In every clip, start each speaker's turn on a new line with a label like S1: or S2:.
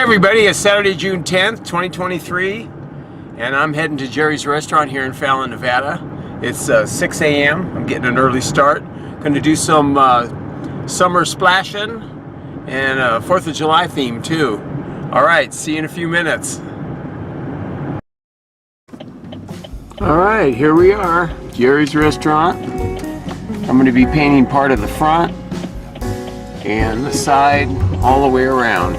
S1: everybody, it's Saturday, June 10th, 2023, and I'm heading to Jerry's Restaurant here in Fallon, Nevada. It's 6 a.m. I'm getting an early start. Going to do some summer splashing and 4th of July theme too. Alright, see you in a few minutes. Alright, here we are, Jerry's Restaurant. I'm going to be painting part of the front and the side all the way around.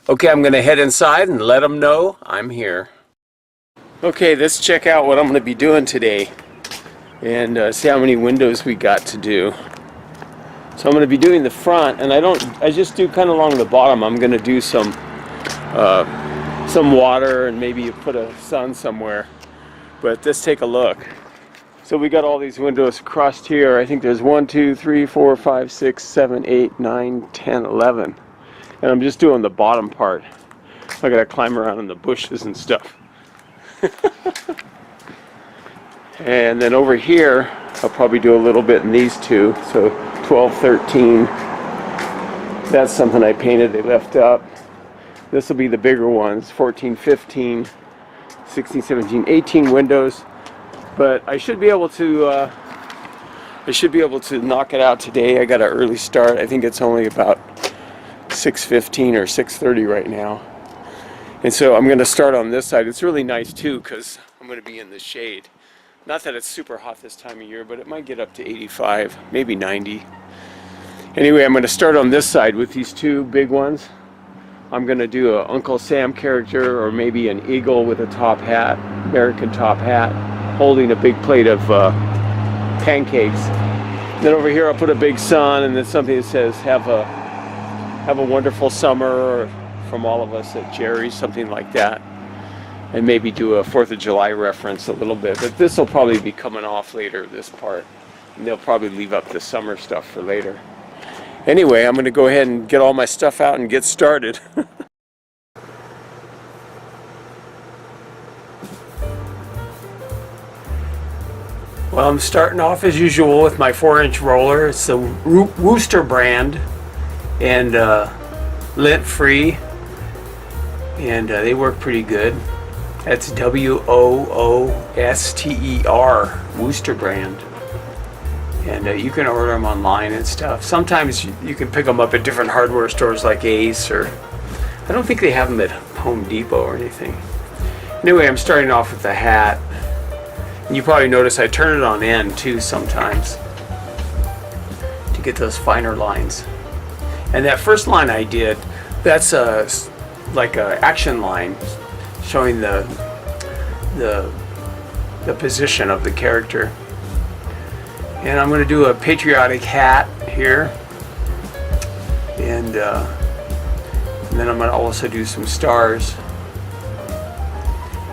S1: Okay, I'm going to head inside and let them know I'm here. Okay, let's check out what I'm going to be doing today and see how many windows we got to do. So I'm going to be doing the front, and I just do kind of along the bottom. I'm going to do some water and maybe put a sun somewhere. But let's take a look. So we got all these windows across here. I think there's 1, 2, 3, 4, 5, 6, 7, 8, 9, 10, 11. And I'm just doing the bottom part. I gotta climb around in the bushes and stuff. And then over here, I'll probably do a little bit in these two. So 12, 13. That's something I painted, they left up. This will be the bigger ones, 14, 15, 16, 17, 18 windows. But I should be able to knock it out today. I got an early start. I think it's only about 6:15 or 6:30 right now. And so I'm going to start on this side. It's really nice too because I'm going to be in the shade. Not that it's super hot this time of year, but it might get up to 85, maybe 90. Anyway, I'm going to start on this side with these two big ones. I'm going to do a Uncle Sam character or maybe an eagle with a top hat, American top hat, holding a big plate of pancakes. Then over here I'll put a big sun and then something that says have a wonderful summer from all of us at Jerry's, something like that. And maybe do a 4th of July reference a little bit. But this will probably be coming off later, this part. And they'll probably leave up the summer stuff for later. Anyway, I'm going to go ahead and get all my stuff out and get started. Well, I'm starting off as usual with my 4-inch roller. It's the Wooster brand and lint free, and they work pretty good. That's WOOSTER, Wooster brand. And you can order them online and stuff. Sometimes you can pick them up at different hardware stores like Ace, or I don't think they have them at Home Depot or anything. Anyway, I'm starting off with the hat. And you probably notice I turn it on end too sometimes to get those finer lines. And that first line I did, that's like a action line showing the position of the character. And I'm going to do a patriotic hat here, and then I'm going to also do some stars.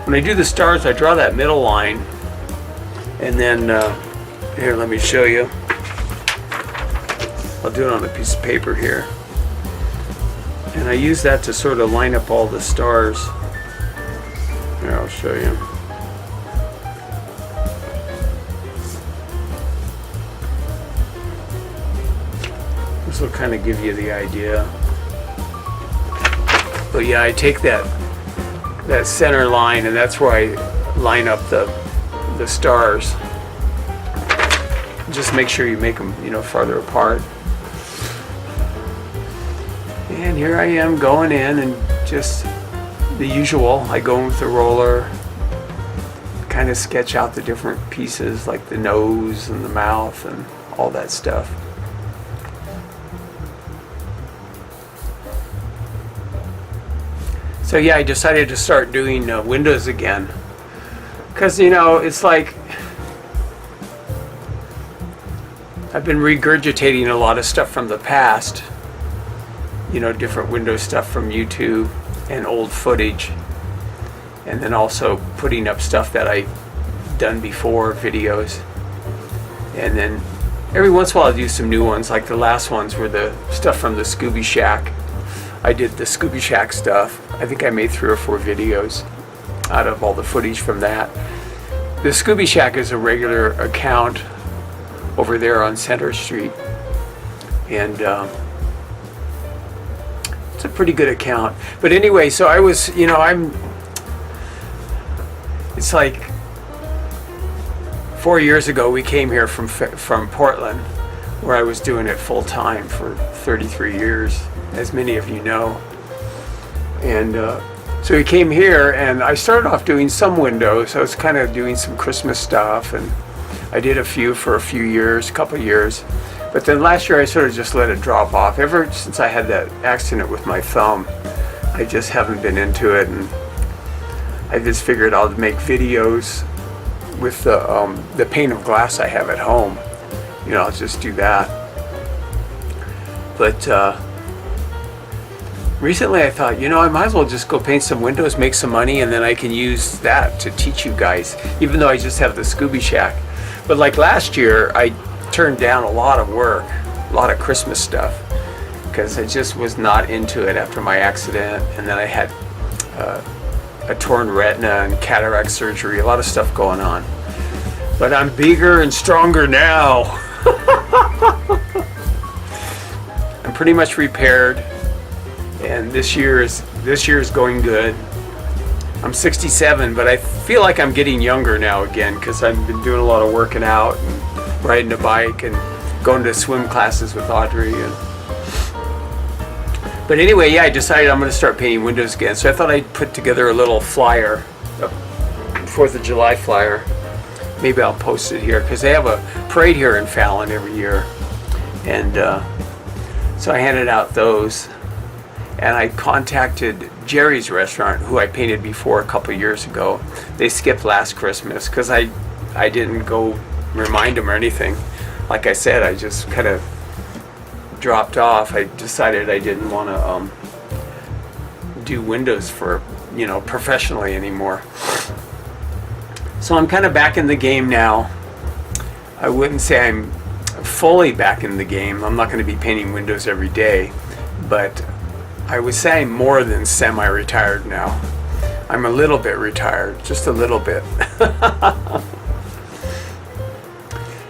S1: When I do the stars, I draw that middle line, and then here, let me show you. I'll do it on a piece of paper here, and I use that to sort of line up all the stars. Here, I'll show you. This will kind of give you the idea. But yeah, I take that center line, and that's where I line up the stars. Just make sure you make them, farther apart. And here I am going in, and just the usual. I go in with the roller, kind of sketch out the different pieces, like the nose and the mouth and all that stuff. So yeah, I decided to start doing windows again. Because, it's like I've been regurgitating a lot of stuff from the past. Different window stuff from YouTube and old footage. And then also putting up stuff that I've done before, videos. And then every once in a while I'll do some new ones, like the last ones were the stuff from the Scooby Shack. I did the Scooby Shack stuff. I think I made 3 or 4 videos out of all the footage from that. The Scooby Shack is a regular account over there on Center Street. And It's a pretty good account. But anyway, so I was, it's like 4 years ago we came here from Portland, where I was doing it full time for 33 years, as many of you know. And so we came here, and I started off doing some windows. I was kind of doing some Christmas stuff, and I did a few for a few years, a couple of years. But then last year I sort of just let it drop off. Ever since I had that accident with my thumb, I just haven't been into it, and I just figured I'll make videos with the pane of glass I have at home. I'll just do that. But recently I thought, I might as well just go paint some windows, make some money, and then I can use that to teach you guys, even though I just have the Scooby Shack. But like last year, I turned down a lot of work, a lot of Christmas stuff, because I just was not into it after my accident. And then I had a torn retina and cataract surgery, a lot of stuff going on. But I'm bigger and stronger now. I'm pretty much repaired, and this year is going good. I'm 67, but I feel like I'm getting younger now again, because I've been doing a lot of working out and riding a bike and going to swim classes with Audrey. But anyway, yeah, I decided I'm going to start painting windows again. So I thought I'd put together a little flyer, a 4th of July flyer. Maybe I'll post it here, because they have a parade here in Fallon every year. And so I handed out those. And I contacted Jerry's Restaurant, who I painted before a couple years ago. They skipped last Christmas because I didn't go remind them or anything. Like I said, I just kind of dropped off. I decided I didn't want to do windows for, professionally anymore. So I'm kind of back in the game now. I wouldn't say I'm fully back in the game. I'm not going to be painting windows every day, but I would say I'm more than semi-retired now. I'm a little bit retired, just a little bit.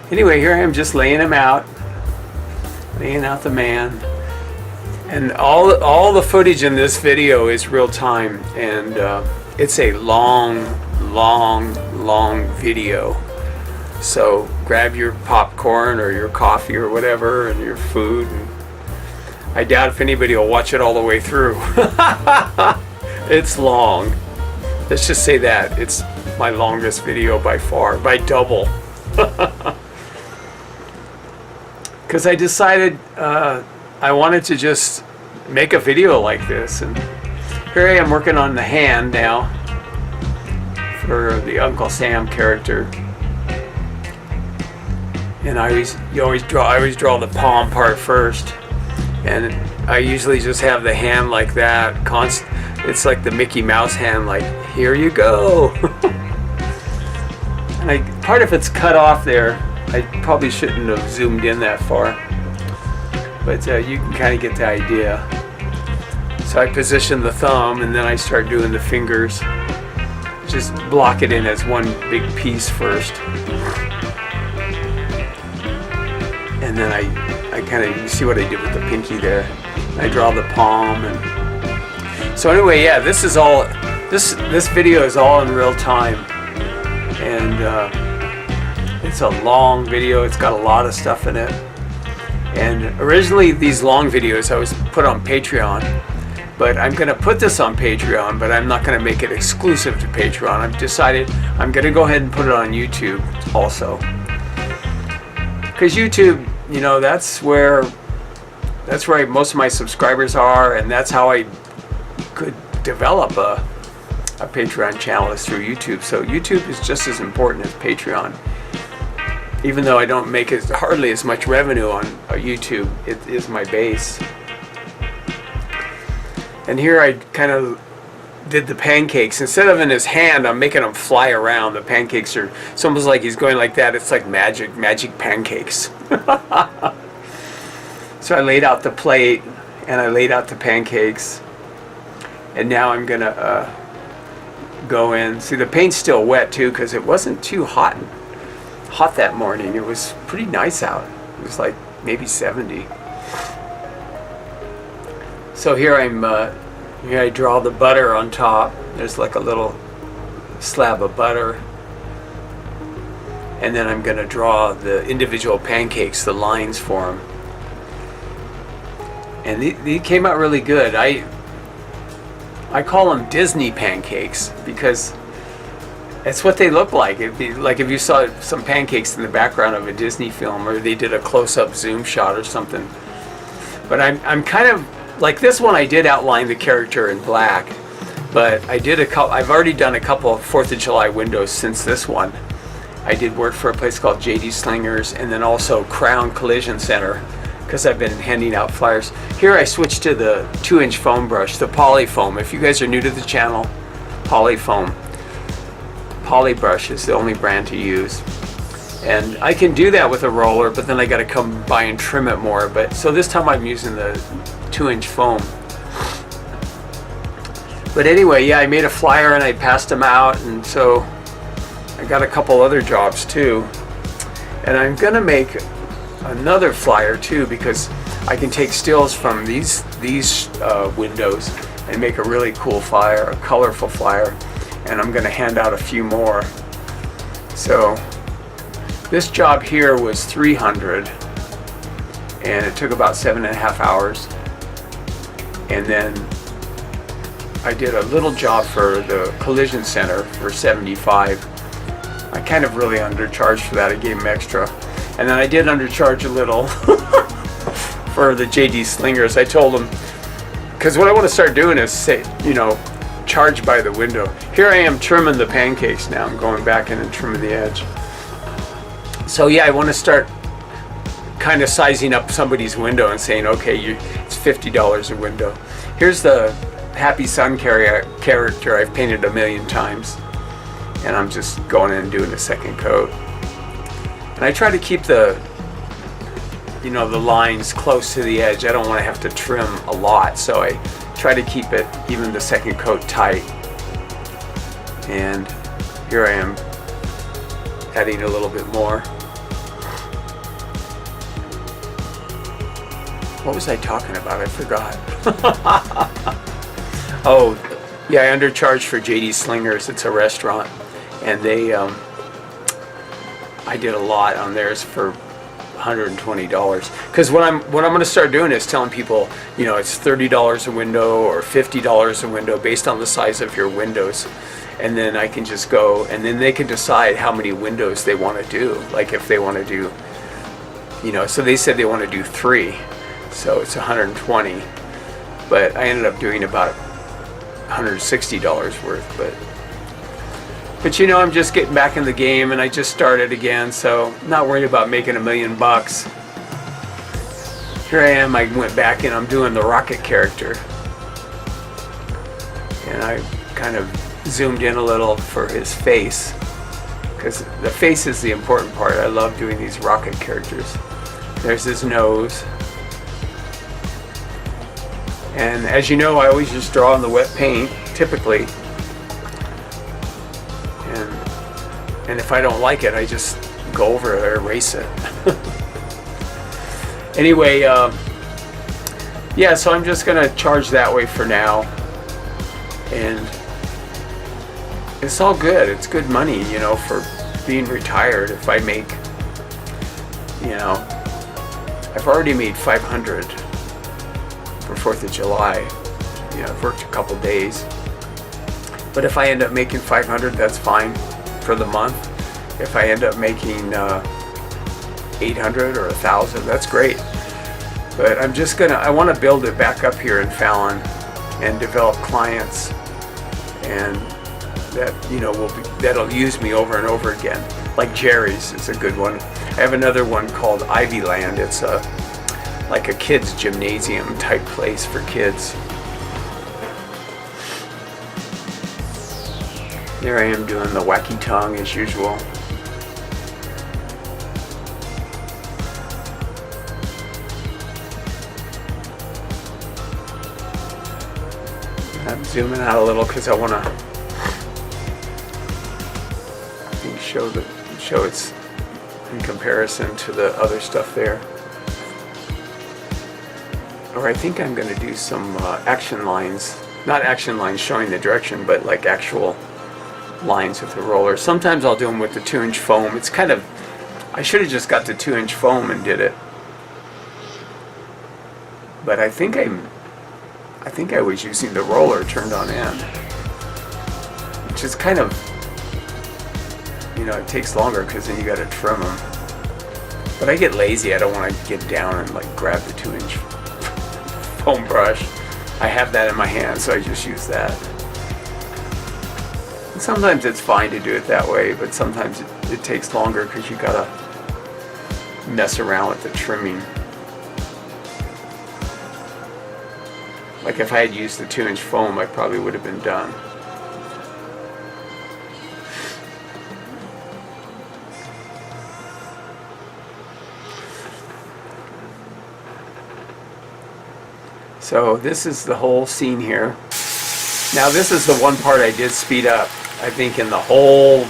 S1: Anyway, here I am just laying out the man. And all the footage in this video is real time, and it's a long video. So grab your popcorn or your coffee or whatever and your food. And I doubt if anybody will watch it all the way through. It's long. Let's just say that. It's my longest video by far, by double. Because I decided I wanted to just make a video like this. And here I am working on the hand now for the Uncle Sam character. And I always draw the palm part first. And I usually just have the hand like that. It's like the Mickey Mouse hand, like, here you go. And part of it's cut off there. I probably shouldn't have zoomed in that far. But you can kind of get the idea. So I position the thumb, and then I start doing the fingers. Just block it in as one big piece first. And then I kind of, you see what I did with the pinky there. I draw the palm, and so anyway, yeah, this video is all in real time, and it's a long video. It's got a lot of stuff in it. And originally these long videos I was put on Patreon, but I'm going to put this on Patreon, but I'm not going to make it exclusive to Patreon. I've decided I'm going to go ahead and put it on YouTube also. Because YouTube, that's where most of my subscribers are, and that's how I could develop a Patreon channel, is through YouTube. So YouTube is just as important as Patreon. Even though I don't make hardly as much revenue on YouTube, it is my base. And here I kind of did the pancakes. Instead of in his hand, I'm making them fly around. The pancakes are, it's almost like he's going like that. It's like magic pancakes. So I laid out the plate, and I laid out the pancakes. And now I'm gonna go in. See, the paint's still wet too, because it wasn't too hot that morning. It was pretty nice out. It was like maybe 70. So here here I draw the butter on top. There's like a little slab of butter. And then I'm going to draw the individual pancakes, the lines for them. And they came out really good. I call them Disney pancakes because that's what they look like. It'd be like if you saw some pancakes in the background of a Disney film, or they did a close-up zoom shot or something. But I'm kind of like this one. I did outline the character in black, but I've already done a couple of 4th of July windows since this one. I did work for a place called JD Slingers, and then also Crown Collision Center, because I've been handing out flyers. Here I switched to the 2-inch foam brush, the Polyfoam. If you guys are new to the channel, Polyfoam. Polybrush is the only brand to use. And I can do that with a roller, but then I got to come by and trim it more. But so this time I'm using the 2-inch foam. But anyway, yeah, I made a flyer and I passed them out, and so I got a couple other jobs too. And I'm gonna make another flyer too, because I can take stills from these windows and make a really cool flyer, a colorful flyer. And I'm gonna hand out a few more. So this job here was $300, and it took about 7.5 hours. And then I did a little job for the Collision Center for $75. I kind of really undercharged for that. I gave them extra. And then I did undercharge a little for the JD Slingers. I told them, because what I want to start doing is say, charge by the window. Here I am trimming the pancakes now. I'm going back in and trimming the edge. So yeah, I want to start kind of sizing up somebody's window and saying, okay, it's $50 a window. Here's the Happy Sun character I've painted 1,000,000 times. And I'm just going in and doing a second coat. And I try to keep the lines close to the edge. I don't want to have to trim a lot, so I try to keep it, even the second coat, tight. And here I am adding a little bit more. What was I talking about? I forgot. Oh, yeah, I undercharged for JD Slingers. It's a restaurant. And they, I did a lot on theirs for $120. Because what I'm going to start doing is telling people, it's $30 a window or $50 a window based on the size of your windows. And then I can just go, and then they can decide how many windows they want to do. Like if they want to do, so they said they want to do 3. So it's $120. But I ended up doing about $160 worth. But I'm just getting back in the game, and I just started again, so not worried about making $1,000,000. Here I am, I went back and I'm doing the Rocket character. And I kind of zoomed in a little for his face, because the face is the important part. I love doing these Rocket characters. There's his nose. And as you know, I always just draw in the wet paint, typically. And if I don't like it, I just go over it or erase it. Anyway, yeah, so I'm just gonna charge that way for now. And it's all good. It's good money, for being retired. If I make, I've already made $500 for 4th of July. I've worked a couple days. But if I end up making $500, that's fine for the month. If I end up making $800 or $1,000, that's great. But I want to build it back up here in Fallon and develop clients, and that that'll use me over and over again. Like Jerry's is a good one. I have another one called Ivyland. It's like a kids gymnasium type place for kids. There I am doing the wacky tongue as usual. I'm zooming out a little because I want to show it's in comparison to the other stuff there. Or I think I'm going to do some action lines. Not action lines showing the direction, but like actual lines with the roller. Sometimes I'll do them with the 2-inch foam. It's kind of, I should have just got the 2-inch foam and did it. But I think I was using the roller turned on end, which is kind of, you know, it takes longer because then you got to trim them. But I get lazy. I don't want to get down and like grab the 2-inch foam brush. I have that in my hand, so I just use that. And sometimes it's fine to do it that way, but sometimes it takes longer because you gotta mess around with the trimming. Like if I had used the 2-inch foam, I probably would have been done. So this is the whole scene here. Now this is the one part I did speed up. I think in the whole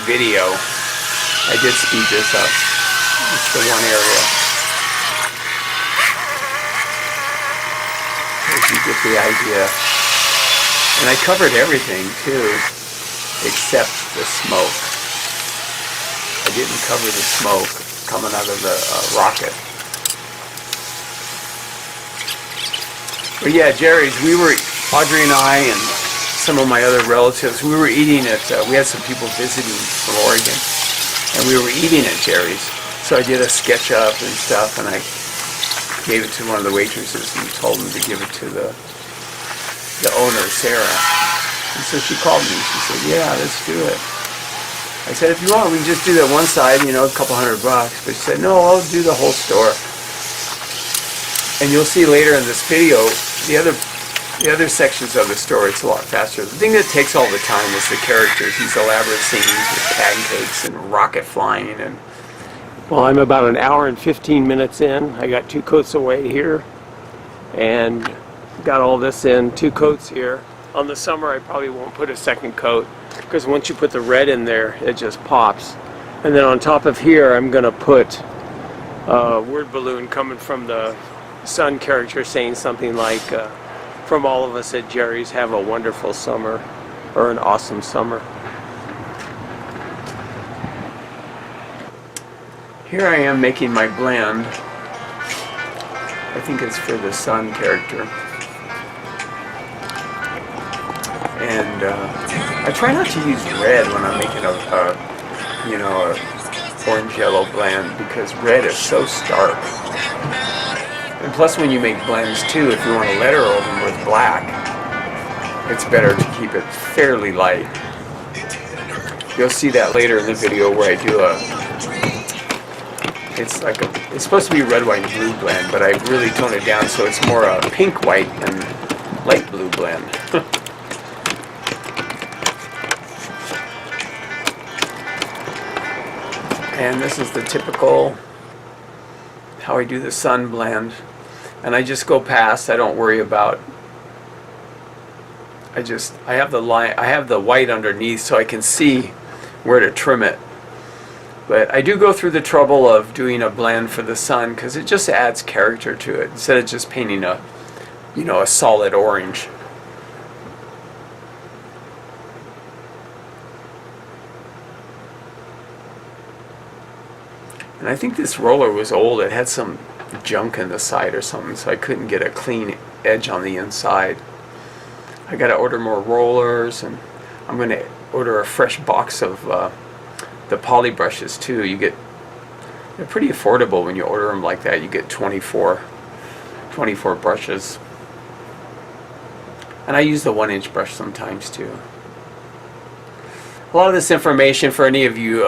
S1: video, I did speed this up. It's the one area. As you get the idea. And I covered everything too, except the smoke. I didn't cover the smoke coming out of the rocket. But yeah, Jerry's, Audrey and I and some of my other relatives, we were eating at, we had some people visiting from Oregon, and we were eating at Jerry's. So I did a sketch up and stuff, and I gave it to one of the waitresses and told them to give it to the owner, Sarah. And so she called me, she said, yeah, let's do it. I said, if you want, we can just do that one side, you know, a couple $100. But she said, no, I'll do the whole store. And you'll see later in this video, the other sections of the story, it's a lot faster. The thing that takes all the time is the characters, these elaborate scenes with pancakes and rocket flying. And well, I'm about an hour and 15 minutes in. I got 2 coats away here and got all this in, 2 coats here. On the summer, I probably won't put a second coat because once you put the red in there, it just pops. And then on top of here, I'm going to put a word balloon coming from the Sun character saying something like, from all of us at Jerry's, have a wonderful summer, or an awesome summer. Here I am making my blend. I think it's for the Sun character. And I try not to use red when I'm making a orange-yellow blend because red is so stark. And plus when you make blends too, if you want to letter over them with black, it's better to keep it fairly light. You'll see that later in the video where I do it's supposed to be red, white, and blue blend, but I really tone it down so it's more a pink, white, and light blue blend. And this is the typical how I do the Sun blend. And I just go past, I don't worry about, I have the line, I have the white underneath so I can see where to trim it. But I do go through the trouble of doing a blend for the Sun because it just adds character to it instead of just painting a solid orange. And I think this roller was old. It had some junk in the side or something, so I couldn't get a clean edge on the inside. I got to order more rollers, and I'm going to order a fresh box of the poly brushes too. They're pretty affordable when you order them like that. You get 24 brushes. And I use the 1-inch brush sometimes too. A lot of this information for any of you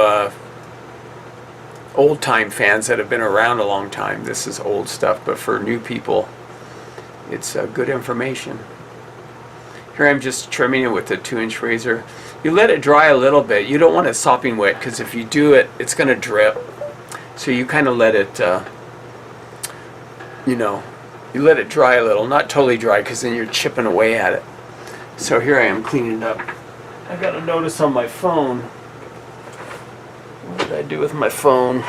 S1: old-time fans that have been around a long time, this is old stuff, but for new people, it's good information. Here I'm just trimming it with a 2-inch razor. You let it dry a little bit. You don't want it sopping wet because if you do it, it's going to drip. So you kind of let it, you let it dry a little, not totally dry because then you're chipping away at it. So here I am cleaning it up. I got a notice on my phone. What did I do with my phone?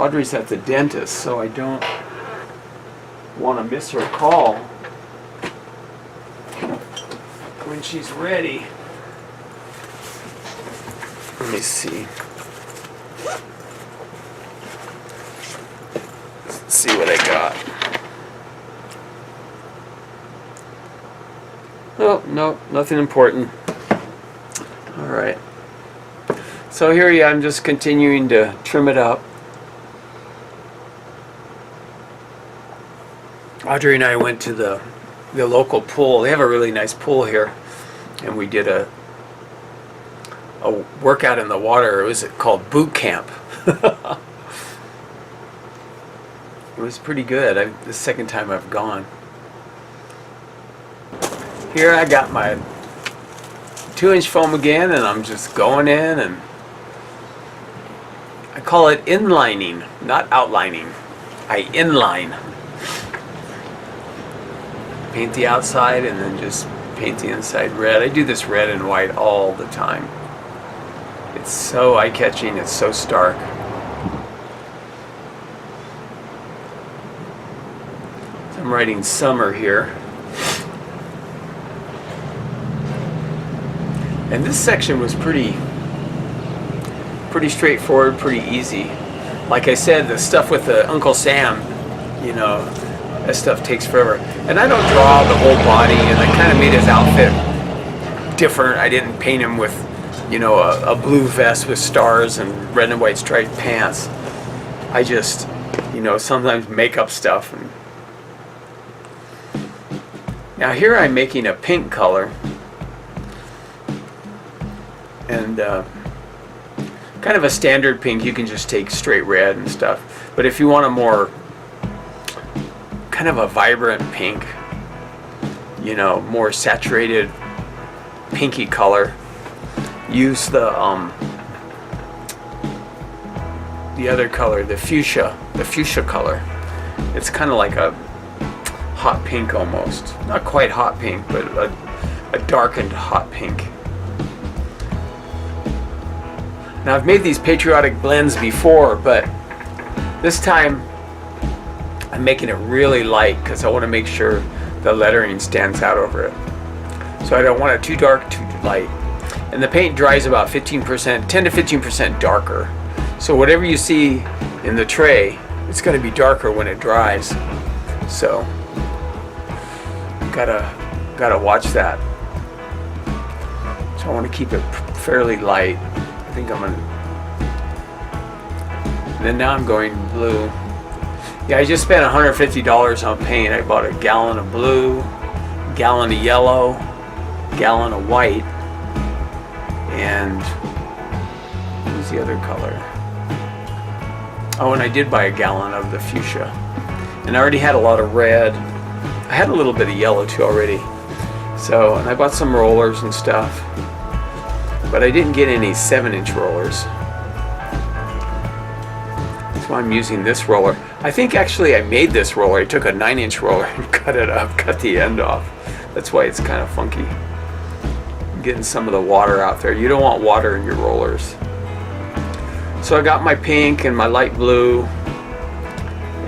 S1: Audrey's at the dentist, so I don't want to miss her call when she's ready. Let me see. Let's see what I got. Oh, no, nothing important. All right. So here I'm just continuing to trim it up. Audrey and I went to the local pool. They have a really nice pool here, and we did a workout in the water. It was called boot camp. It was pretty good. The second time I've gone. Here I got my 2-inch foam again, and I'm just going in, and I call it inlining, not outlining. I inline. Paint the outside and then just paint the inside red. I do this red and white all the time. It's so eye-catching, it's so stark. So I'm writing summer here. And this section was pretty straightforward, pretty easy. Like I said, the stuff with the Uncle Sam, you know, that stuff takes forever. And I don't draw the whole body, and I kind of made his outfit different. I didn't paint him with, you know, a blue vest with stars and red and white striped pants. I just, you know, sometimes make up stuff. And now here I'm making a pink color. And kind of a standard pink. You can just take straight red and stuff. But if you want a more kind of a vibrant pink, you know, more saturated pinky color, use the other color, the fuchsia color. It's kind of like a hot pink almost. Not quite hot pink, but a darkened hot pink. Now I've made these patriotic blends before, but this time I'm making it really light because I want to make sure the lettering stands out over it. So I don't want it too dark, too light. And the paint dries about 15%, 10 to 15% darker. So whatever you see in the tray, it's going to be darker when it dries. So gotta watch that. So I want to keep it fairly light. I think I'm gonna. And then now I'm going blue. Yeah, I just spent $150 on paint. I bought a gallon of blue, a gallon of yellow, a gallon of white, and what's the other color? Oh, and I did buy a gallon of the fuchsia. And I already had a lot of red. I had a little bit of yellow too already. So, and I bought some rollers and stuff. But I didn't get any 7-inch rollers. So I'm using this roller. I think actually I made this roller. I took a 9-inch roller and cut it up, cut the end off. That's why it's kind of funky. I'm getting some of the water out there. You don't want water in your rollers. So I got my pink and my light blue,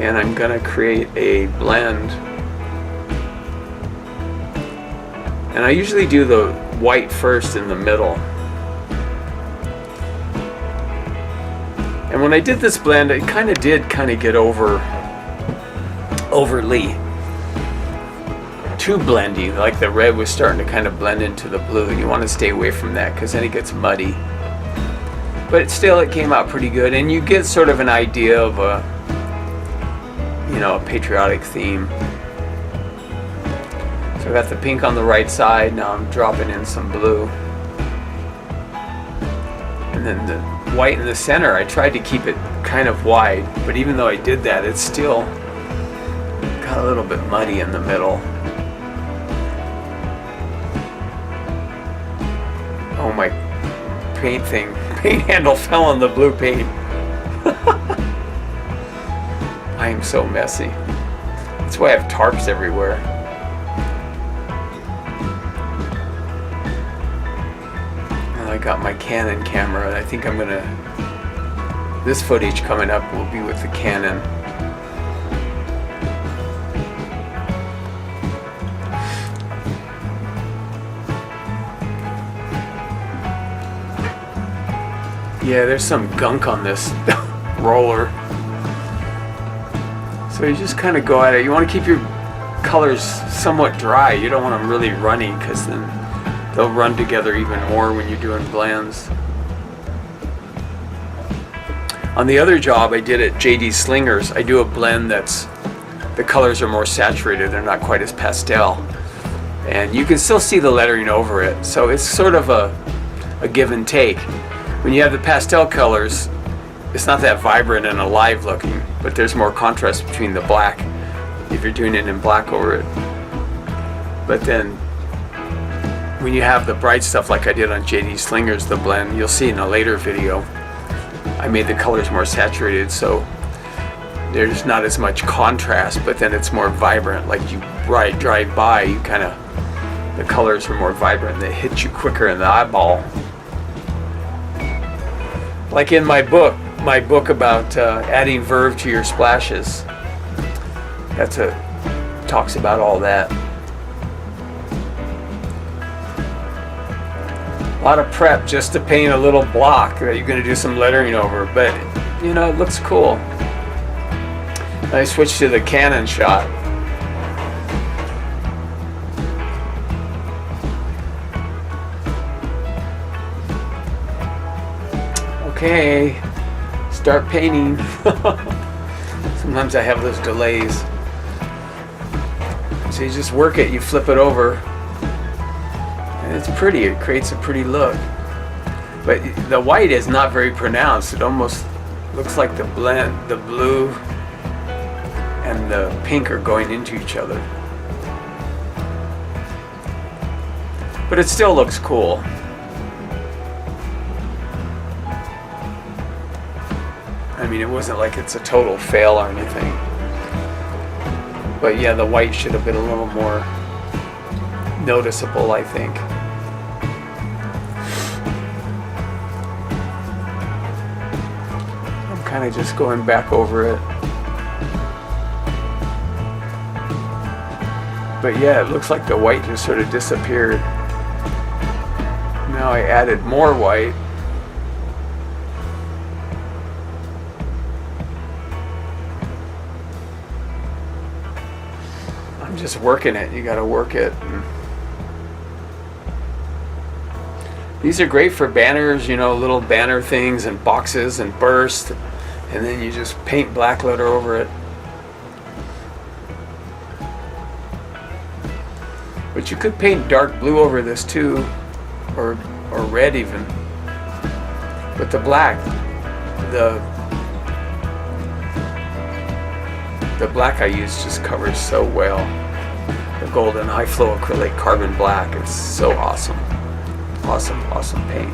S1: and I'm gonna create a blend. And I usually do the white first in the middle. And when I did this blend, it kind of did get overly too blendy. Like the red was starting to kind of blend into the blue. You want to stay away from that because then it gets muddy. But still, it came out pretty good, and you get sort of an idea of a, you know, a patriotic theme. So I got the pink on the right side. Now I'm dropping in some blue, and then the white in the center. I tried to keep it kind of wide, but even though I did that, it's still got a little bit muddy in the middle. Oh, my paint handle fell on the blue paint. I am so messy. That's why I have tarps everywhere. And I got my Canon camera, and I think I'm gonna this footage coming up will be with the Canon. Yeah, there's some gunk on this roller. So you just kind of go at it. You want to keep your colors somewhat dry. You don't want them really runny, because then they'll run together even more when you're doing blends. On the other job I did at JD Slingers, I do a blend that's, the colors are more saturated, they're not quite as pastel. And you can still see the lettering over it. So it's sort of a give and take. When you have the pastel colors, it's not that vibrant and alive looking, but there's more contrast between the black if you're doing it in black over it. But then when you have the bright stuff like I did on JD Slingers, the blend, you'll see in a later video, I made the colors more saturated, so there's not as much contrast, but then it's more vibrant. Like you drive by, you kind of, the colors are more vibrant, they hit you quicker in the eyeball. Like in my book about adding verve to your splashes. Talks about all that. A lot of prep just to paint a little block that you're going to do some lettering over, but you know, it looks cool. I switched to the Canon shot. Okay, start painting. Sometimes I have those delays. So you just work it, you flip it over, and it's pretty, it creates a pretty look. But the white is not very pronounced. It almost looks like the blend, the blue and the pink are going into each other. But it still looks cool. I mean, it wasn't like it's a total fail or anything. But yeah, the white should have been a little more noticeable, I think. I'm kind of just going back over it. But yeah, it looks like the white just sort of disappeared. Now I added more white. Just working it, you got to work it. These are great for banners, you know, little banner things and boxes and bursts, and then you just paint black letter over it. But you could paint dark blue over this too, or red even. But the black, the black I use just covers so well. The golden high flow acrylic carbon black is so awesome. Awesome paint.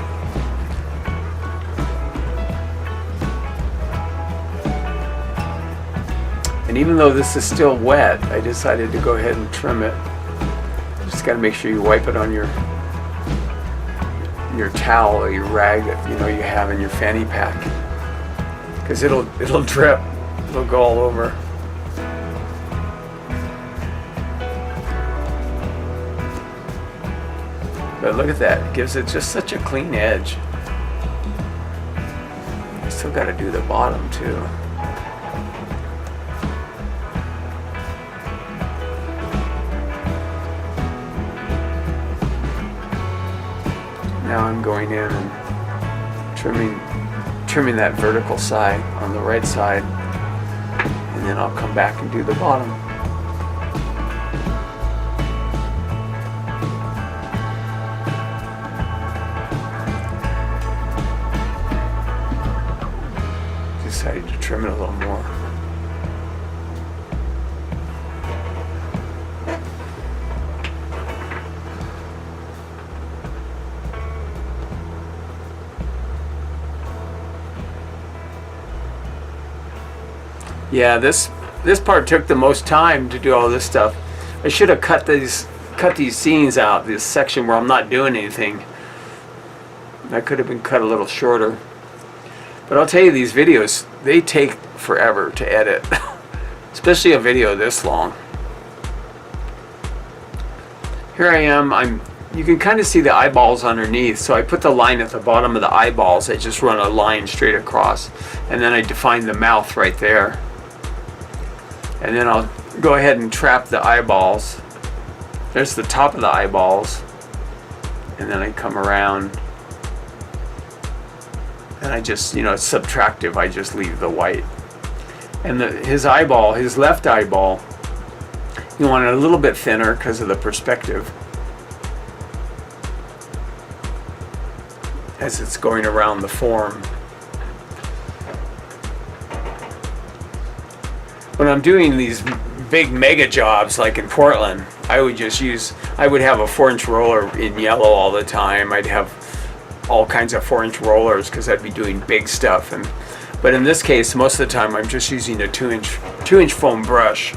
S1: And even though this is still wet, I decided to go ahead and trim it. Just got to make sure you wipe it on your towel or your rag that you know you have in your fanny pack, because it'll drip. It'll go all over. But look at that, it gives it just such a clean edge. I still got to do the bottom too. Now I'm going in and trimming that vertical side on the right side, and then I'll come back and do the bottom. Decided to trim it a little more. Yeah, this part took the most time to do all this stuff. I should have cut these scenes out, this section where I'm not doing anything. That could have been cut a little shorter. But I'll tell you, these videos, they take forever to edit, especially a video this long. Here I am, you can kind of see the eyeballs underneath, so I put the line at the bottom of the eyeballs. I just run a line straight across, and then I define the mouth right there. And then I'll go ahead and trap the eyeballs. There's the top of the eyeballs, and then I come around, and I just, it's subtractive, I just leave the white. And his eyeball, his left eyeball, you want it a little bit thinner because of the perspective as it's going around the form. When I'm doing these big mega jobs like in Portland, I would have a 4-inch roller in yellow all the time. I'd have all kinds of 4-inch rollers because I'd be doing big stuff. But in this case, most of the time I'm just using a 2-inch foam brush.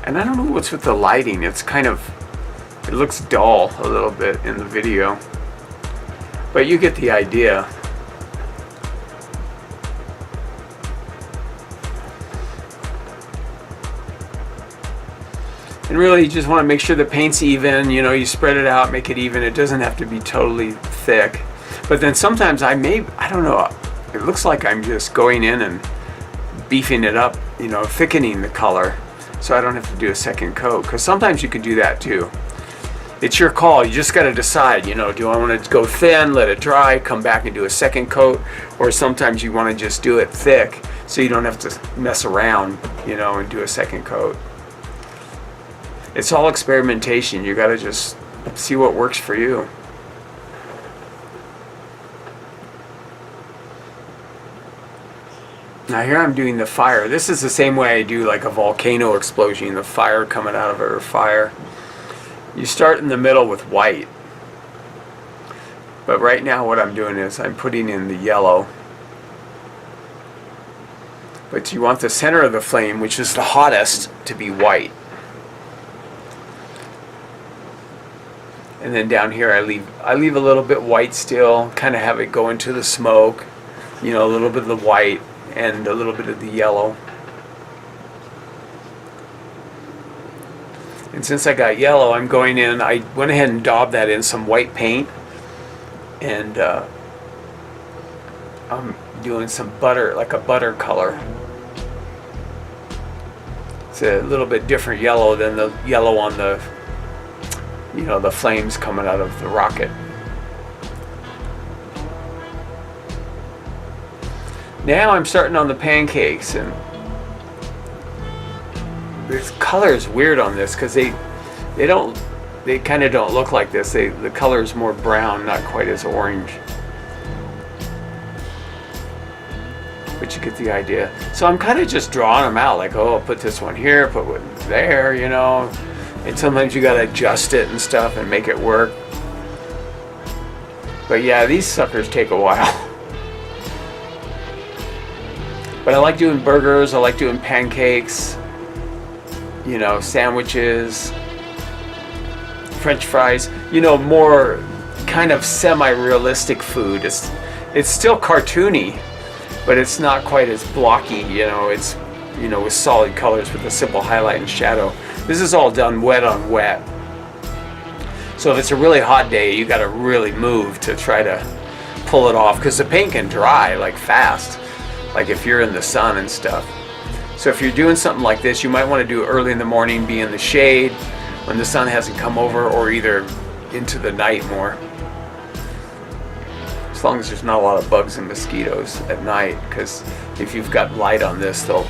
S1: And I don't know what's with the lighting. It looks dull a little bit in the video. But you get the idea. And really, you just want to make sure the paint's even. You spread it out, make it even. It doesn't have to be totally thick. But then sometimes I don't know, it looks like I'm just going in and beefing it up, thickening the color, so I don't have to do a second coat. Because sometimes you could do that too. It's your call. You just got to decide, do I want to go thin, let it dry, come back and do a second coat, or sometimes you want to just do it thick so you don't have to mess around, and do a second coat. It's all experimentation. You got to just see what works for you. Now here I'm doing the fire. This is the same way I do like a volcano explosion, the fire coming out of it, or fire. You start in the middle with white. But right now what I'm doing is I'm putting in the yellow. But you want the center of the flame, which is the hottest, to be white. And then down here I leave a little bit white still, kind of have it go into the smoke, a little bit of the white and a little bit of the yellow. And since I got yellow, I'm going in, I went ahead and daubed that in some white paint, and I'm doing some butter, like a butter color. It's a little bit different yellow than the yellow on the the flames coming out of the rocket. Now I'm starting on the pancakes, and this color is weird on this because they kind of don't look like this. The color is more brown, not quite as orange. But you get the idea. So I'm kind of just drawing them out, like, oh, I'll put this one here, put one there, And sometimes you gotta adjust it and stuff and make it work. But yeah, these suckers take a while. But I like doing burgers, I like doing pancakes, sandwiches, French fries, more kind of semi-realistic food. It's still cartoony, but it's not quite as blocky, it's with solid colors with a simple highlight and shadow. This is all done wet on wet. So if it's a really hot day, you got to really move to try to pull it off, because the paint can dry like fast, like if you're in the sun and stuff. So if you're doing something like this, you might want to do it early in the morning, be in the shade when the sun hasn't come over, or either into the night more. As long as there's not a lot of bugs and mosquitoes at night, because if you've got light on this, they'll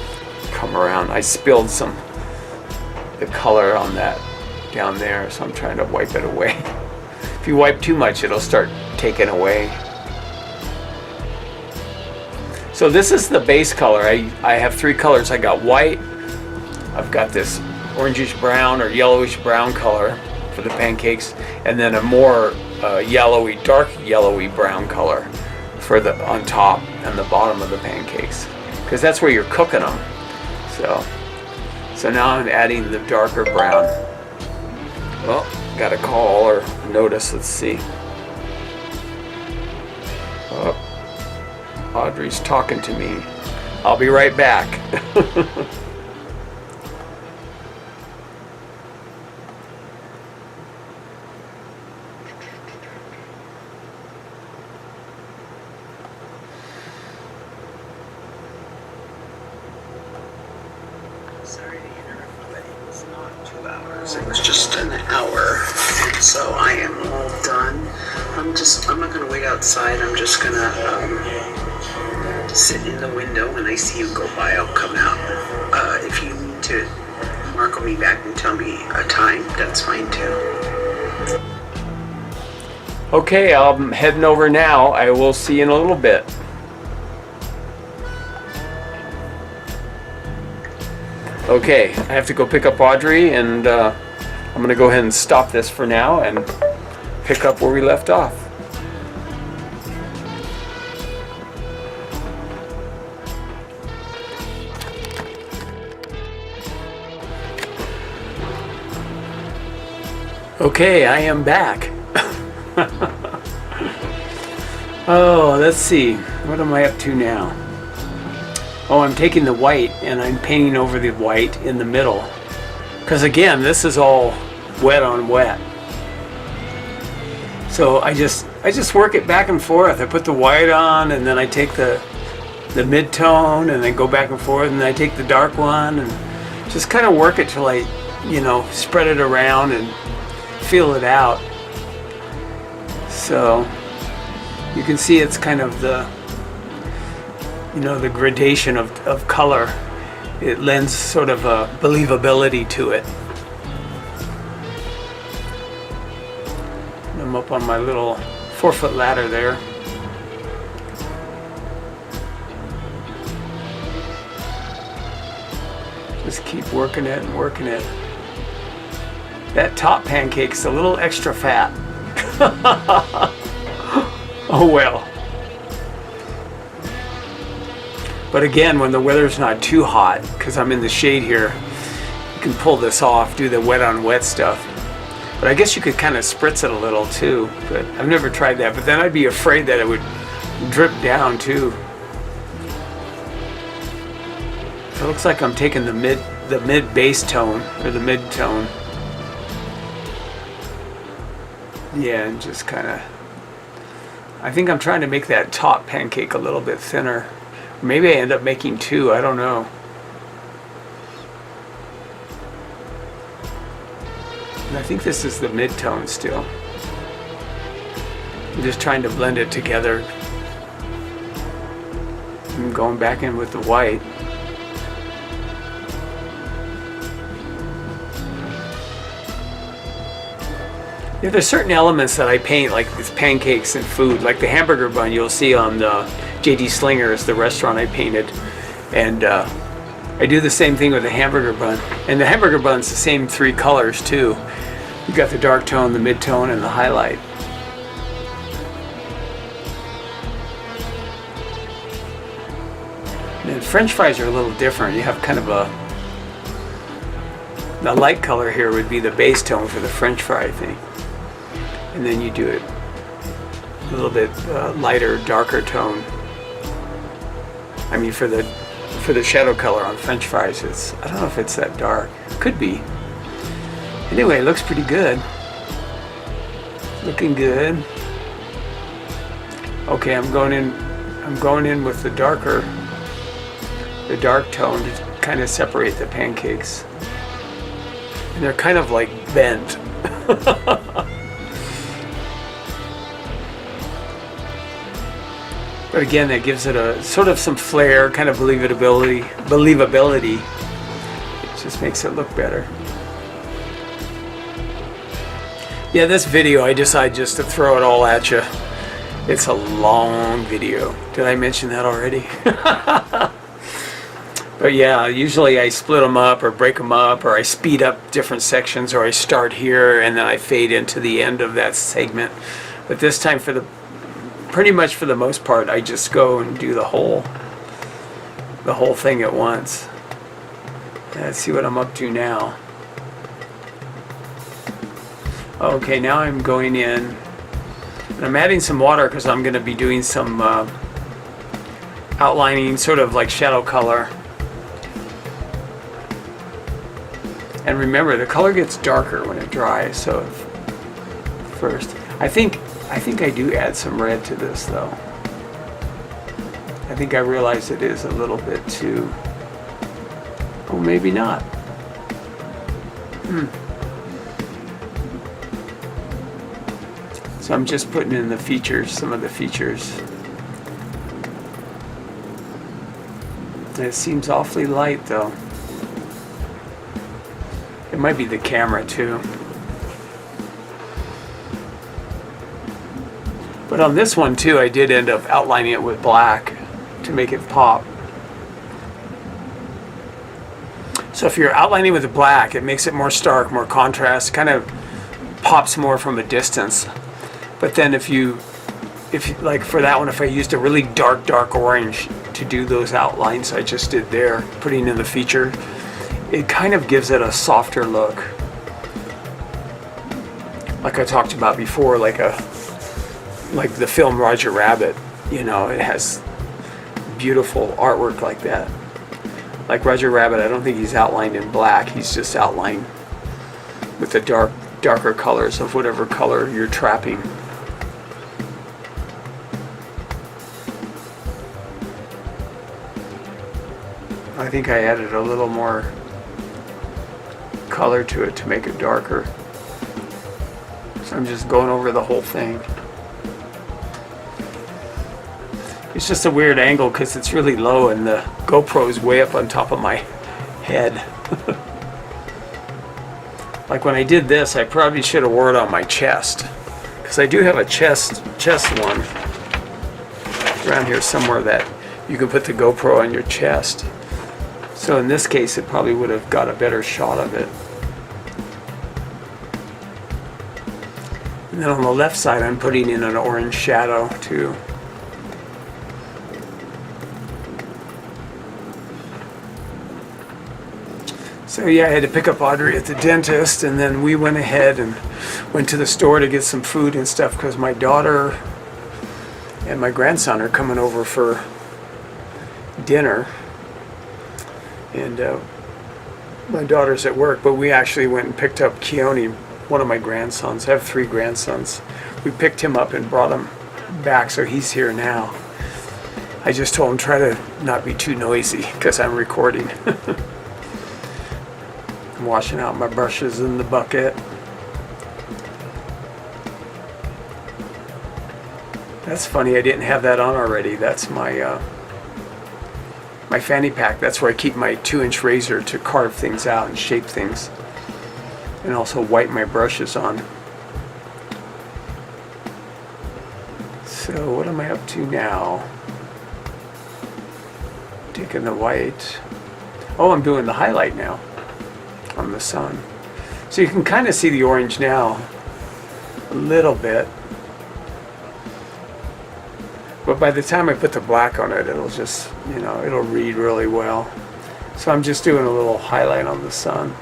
S1: come around. I spilled the color on that down there, so I'm trying to wipe it away. If you wipe too much, it'll start taking away. So this is the base color. I have 3 colors. I got white, I've got this orangish brown or yellowish brown color for the pancakes, and then a more yellowy, dark yellowy brown color for the on top and the bottom of the pancakes, because that's where you're cooking them. So now I'm adding the darker brown. Well, got a call or notice. Let's see. Oh, Audrey's talking to me. I'll be right back.
S2: Sorry to interrupt, but it's not 2 hours. It was just an hour, and so I am all done. I'm not gonna wait outside. I'm just gonna sit in the window. When I see you go by, I'll come out. If you need to mark me back and tell me a time, that's fine too.
S1: Okay, I'm heading over now. I will see you in a little bit. Okay, I have to go pick up Audrey, and I'm going to go ahead and stop this for now and pick up where we left off. Okay, I am back. Oh, let's see. What am I up to now? Oh, I'm taking the white and I'm painting over the white in the middle. Because again, this is all wet on wet. So I just work it back and forth. I put the white on, and then I take the mid-tone, and then go back and forth, and then I take the dark one, and just kind of work it till I, spread it around and feel it out. So you can see it's kind of the gradation of color. It lends sort of a believability to it. I'm up on my little 4-foot ladder there. Just keep working it and working it. That top pancake's a little extra fat. Oh well. But again, when the weather's not too hot, because I'm in the shade here, you can pull this off, do the wet on wet stuff. But I guess you could kind of spritz it a little too, but I've never tried that. But then I'd be afraid that it would drip down too. So it looks like I'm taking the mid base tone, or the mid tone. Yeah, and just kind of, I think I'm trying to make that top pancake a little bit thinner. Maybe I end up making two, I don't know. And I think this is the mid-tone still. I'm just trying to blend it together. I'm going back in with the white. Yeah, there's certain elements that I paint, like with pancakes and food, like the hamburger bun you'll see on the J.D. Slinger's, the restaurant I painted. And I do the same thing with the hamburger bun. And the hamburger bun's the same three colors too. You've got the dark tone, the mid-tone, and the highlight. And French fries are a little different. You have kind of the light color here would be the base tone for the French fry thing. And then you do it a little bit lighter, darker tone. I mean, for the shadow color on French fries, I don't know if it's that dark. Could be. Anyway, it looks pretty good. Looking good. Okay, I'm going in with the dark tone to kind of separate the pancakes. And they're kind of like bent. But again, that gives it a sort of some flair, kind of believability. It just makes it look better. Yeah, this video, I decided just to throw it all at you. It's a long video. Did I mention that already? But yeah, usually I split them up or break them up, or I speed up different sections, or I start here and then I fade into the end of that segment. But this time, pretty much for the most part, I just go and do the whole thing at once. Let's see what I'm up to now. Okay, now I'm going in, and I'm adding some water because I'm going to be doing some outlining, sort of like shadow color. And remember, the color gets darker when it dries. So first, I think I do add some red to this, though. I think I realize it is a little bit too. Oh, maybe not. So I'm just putting in the features, some of the features. And it seems awfully light, though. It might be the camera too. But on this one too, I did end up outlining it with black to make it pop. So if you're outlining with the black, it makes it more stark, more contrast, kind of pops more from a distance. But then if you like for that one, if I used a really dark orange to do those outlines I just did there, putting in the feature, it kind of gives it a softer look. Like I talked about before, like the film Roger Rabbit, you know, it has beautiful artwork like that. Like Roger Rabbit, I don't think he's outlined in black, he's just outlined with the darker colors of whatever color you're trapping. I think I added a little more color to it to make it darker. So I'm just going over the whole thing. It's just a weird angle because it's really low and the GoPro is way up on top of my head. Like when I did this, I probably should have wore it on my chest, because I do have a chest one around here somewhere that you can put the GoPro on your chest. So in this case, it probably would have got a better shot of it. And then on the left side, I'm putting in an orange shadow too. So yeah, I had to pick up Audrey at the dentist, and then we went ahead and went to the store to get some food and stuff because my daughter and my grandson are coming over for dinner. And my daughter's at work, but we actually went and picked up Keone, one of my grandsons. I have 3 grandsons. We picked him up and brought him back, so he's here now. I just told him try to not be too noisy because I'm recording. I'm washing out my brushes in the bucket. That's funny, I didn't have that on already. That's my my fanny pack. That's where I keep my 2-inch razor to carve things out and shape things, and also wipe my brushes on. So what am I up to now? Taking the white. Oh, I'm doing the highlight now on the sun. So you can kind of see the orange now a little bit. But by the time I put the black on it, it'll just, you know, it'll read really well. So I'm just doing a little highlight on the sun.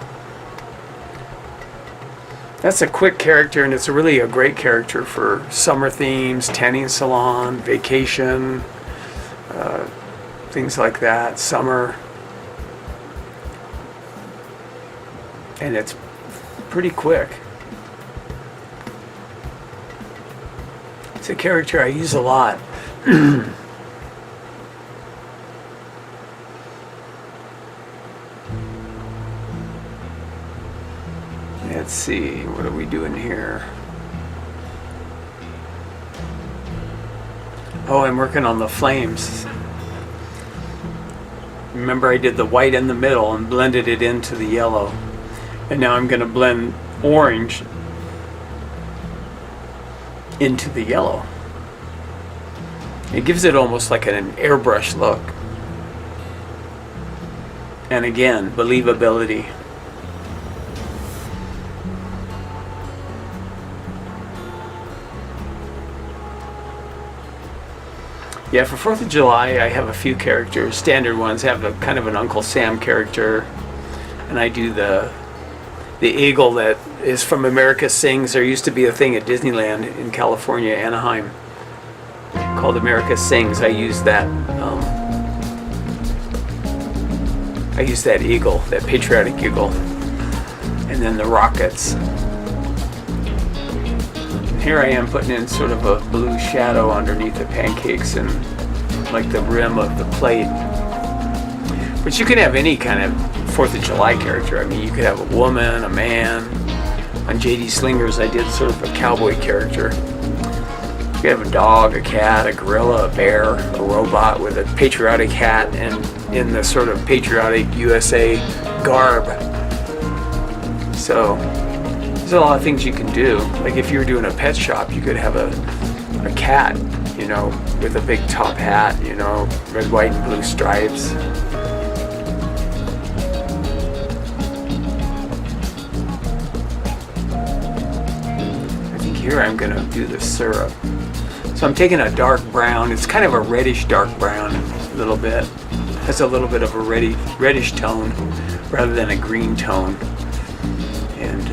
S1: That's a quick character, and it's really a great character for summer themes, tanning salon, vacation, things like that, summer. And it's pretty quick. It's a character I use a lot. Let's see, what are we doing here? Oh, I'm working on the flames. Remember, I did the white in the middle and blended it into the yellow. And now I'm going to blend orange into the yellow. It gives it almost like an airbrush look. And again, believability. Yeah, for 4th of July, I have a few characters, standard ones. I have a kind of an Uncle Sam character, and I do the eagle that
S3: is from America Sings. There used to be a thing at Disneyland in California, Anaheim, called America Sings. I used that eagle, that patriotic eagle, and then the rockets. Here I am putting in sort of a blue shadow underneath the pancakes and like the rim of the plate. But you can have any kind of 4th of July character. I mean, you could have a woman, a man. On JD Slingers, I did sort of a cowboy character. You could have a dog, a cat, a gorilla, a bear, a robot with a patriotic hat and in the sort of patriotic USA garb. So there's a lot of things you can do. Like if you were doing a pet shop, you could have a cat, you know, with a big top hat, you know, red, white, and blue stripes. I think here I'm gonna do the syrup. So I'm taking a dark brown. It's kind of a reddish dark brown, a little bit. Has a little bit of a reddish tone rather than a green tone. And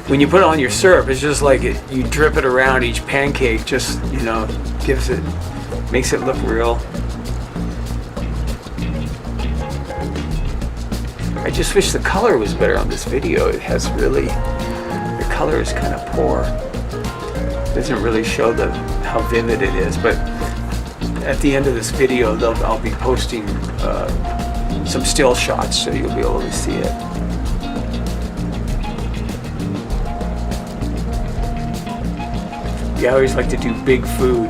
S3: when you put on your syrup, it's just like you drip it around each pancake. Just, you know, makes it look real. I just wish the color was better on this video. It has really, the color is kind of poor. It doesn't really show how vivid it is, but at the end of this video, I'll be posting some still shots so you'll be able to see it. Yeah, I always like to do big food.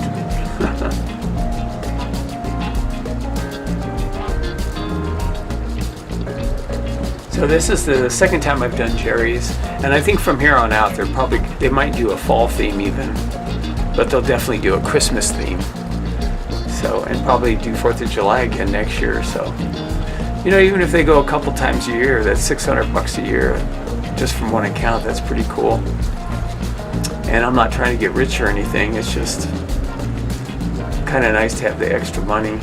S3: So this is the second time I've done Jerry's, and I think from here on out they might do a fall theme even, but they'll definitely do a Christmas theme. So, and probably do 4th of July again next year. So, you know, even if they go a couple times a year, that's $600 a year just from one account. That's pretty cool. And I'm not trying to get rich or anything. It's just kind of nice to have the extra money.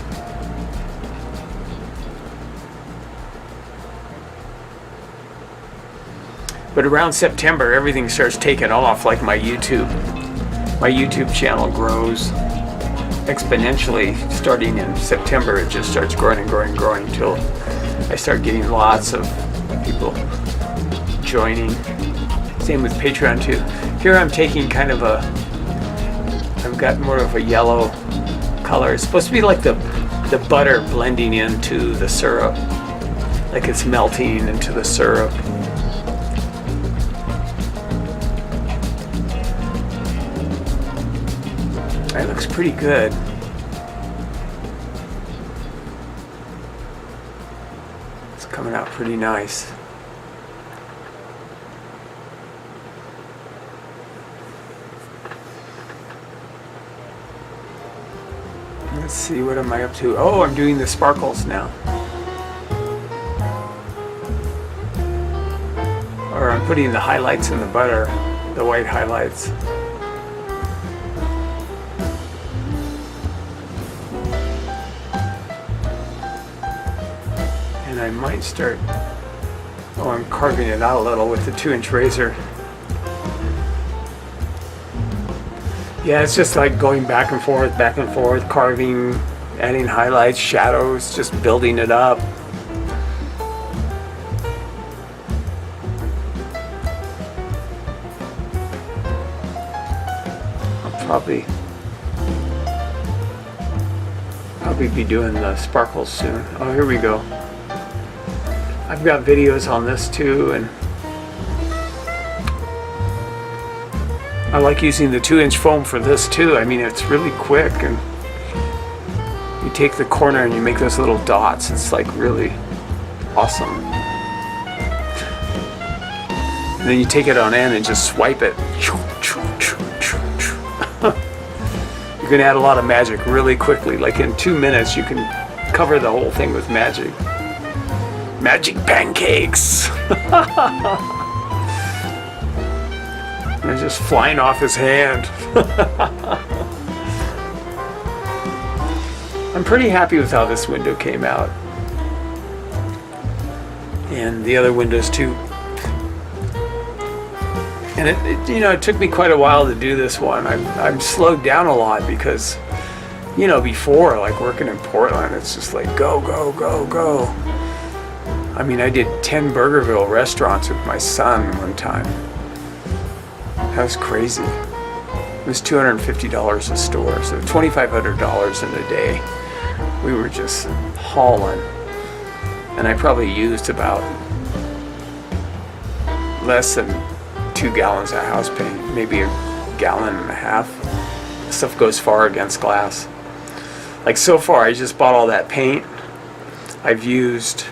S3: But around September, everything starts taking off, like my YouTube. My YouTube channel grows exponentially. Starting in September, it just starts growing and growing and growing until I start getting lots of people joining. Same with Patreon too. Here I'm taking kind of I've got more of a yellow color. It's supposed to be like the butter blending into the syrup, like it's melting into the syrup. It looks pretty good. It's coming out pretty nice. Let's see, what am I up to? Oh, I'm doing the sparkles now. Or I'm putting the highlights in the butter, the white highlights. And I might start, I'm carving it out a little with the 2-inch razor. Yeah, it's just like going back and forth, carving, adding highlights, shadows, just building it up. I'll probably be doing the sparkles soon. Oh, here we go. I've got videos on this too, and I like using the 2-inch foam for this too. I mean, it's really quick, and you take the corner and you make those little dots. It's like really awesome. And then you take it on end and just swipe it. You can add a lot of magic really quickly. Like in 2 minutes, you can cover the whole thing with magic. Magic pancakes! They're just flying off his hand. I'm pretty happy with how this window came out. And the other windows too. And it took me quite a while to do this one. I'm slowed down a lot because, before, like working in Portland, it's just like go, go, go, go. I mean, I did 10 Burgerville restaurants with my son one time. That was crazy. It was $250 a store, so $2,500 in a day. We were just hauling. And I probably used about less than 2 gallons of house paint, maybe 1.5 gallons. Stuff goes far against glass. Like so far, I just bought all that paint. I've used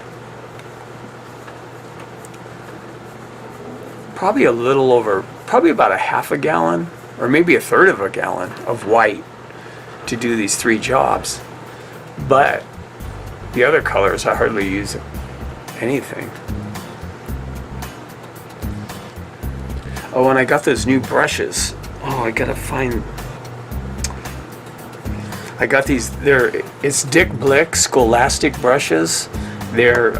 S3: probably about 1/2 gallon, or maybe 1/3 of a gallon of white to do these 3 jobs. But the other colors, I hardly use anything. Oh, and I got those new brushes. Oh, I gotta find. I got these. It's Dick Blick Scholastic brushes. They're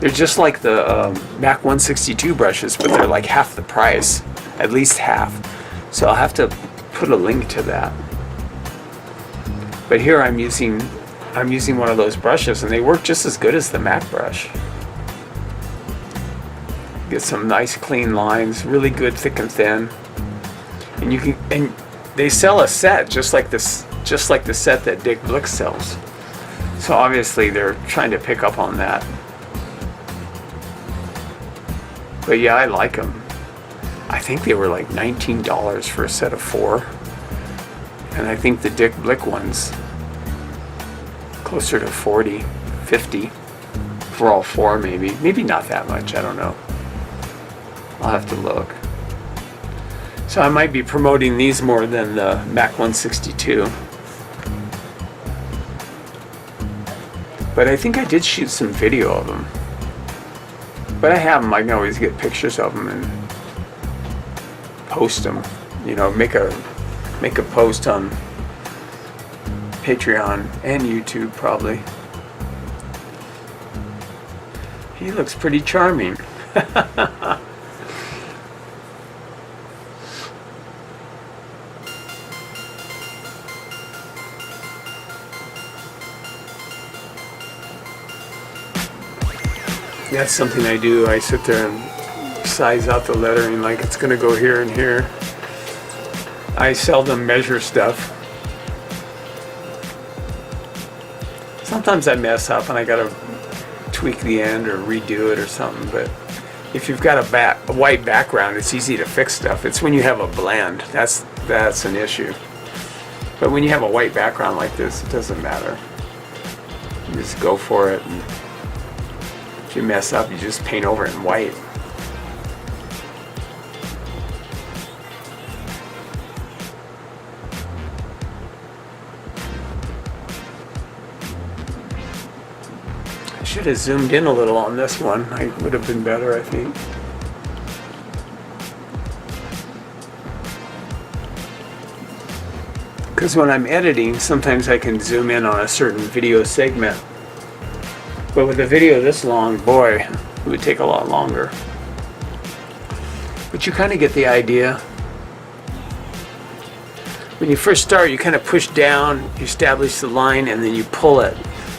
S3: just like the Mac 162 brushes, but they're like half the price, at least half. So I'll have to put a link to that. But here I'm using one of those brushes, and they work just as good as the Mac brush. Get some nice clean lines, really good thick and thin. And they sell a set just like the set that Dick Blick sells. So obviously they're trying to pick up on that. But yeah, I like them. I think they were like $19 for a set of 4. And I think the Dick Blick ones closer to 40, 50 for all 4 maybe. Maybe not that much, I don't know. I'll have to look. So I might be promoting these more than the Mac 162. But I think I did shoot some video of them. But I have them. I can always get pictures of them and post them. Make a post on Patreon and YouTube probably. He looks pretty charming. That's something I do. I sit there and size out the lettering like it's going to go here and here. I seldom measure stuff. Sometimes I mess up and I got to tweak the end or redo it or something, but if you've got a white background, it's easy to fix stuff. It's when you have a blend that's an issue. But when you have a white background like this, it doesn't matter. You just go for it, and if you mess up, you just paint over it in white. I should have zoomed in a little on this one. I would have been better, I think. Because when I'm editing, sometimes I can zoom in on a certain video segment. But with a video this long, boy, it would take a lot longer. But you kind of get the idea. When you first start, you kind of push down, you establish the line, and then you pull it.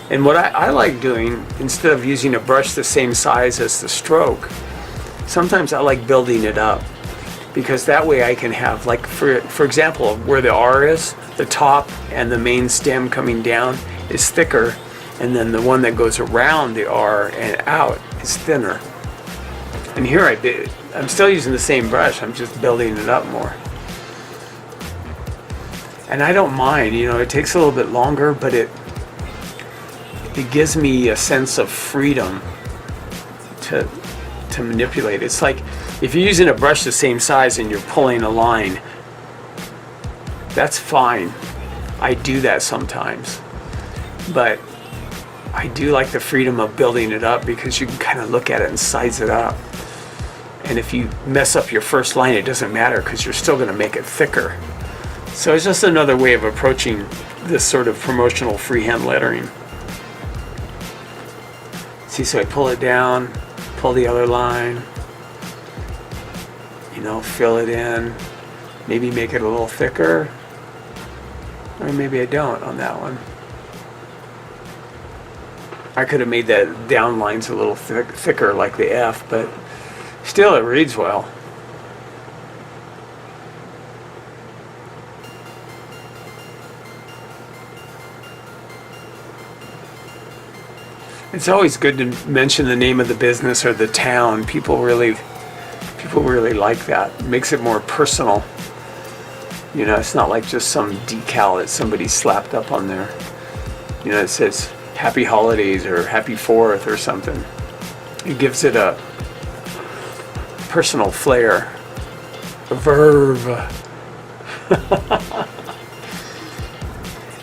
S3: And what I like doing, instead of using a brush the same size as the stroke, sometimes I like building it up. Because that way I can have, like, for example, where the R is, the top and the main stem coming down is thicker, and then the one that goes around the R and out is thinner. And here I'm still using the same brush, I'm just building it up more. And I don't mind, it takes a little bit longer, but it gives me a sense of freedom to manipulate. It's like if you're using a brush the same size and you're pulling a line, that's fine. I do that sometimes. But I do like the freedom of building it up because you can kind of look at it and size it up. And if you mess up your first line, it doesn't matter because you're still going to make it thicker. So it's just another way of approaching this sort of promotional freehand lettering. See, so I pull it down, pull the other line, know, fill it in, maybe make it a little thicker, or maybe I don't on that one. I could have made that down lines a little thicker like the F, but still it reads well. It's always good to mention the name of the business or the town. People really like that. It makes it more personal. You know, it's not like just some decal that somebody slapped up on there. You know, it says Happy Holidays or Happy 4th or something. It gives it a personal flair. A verve.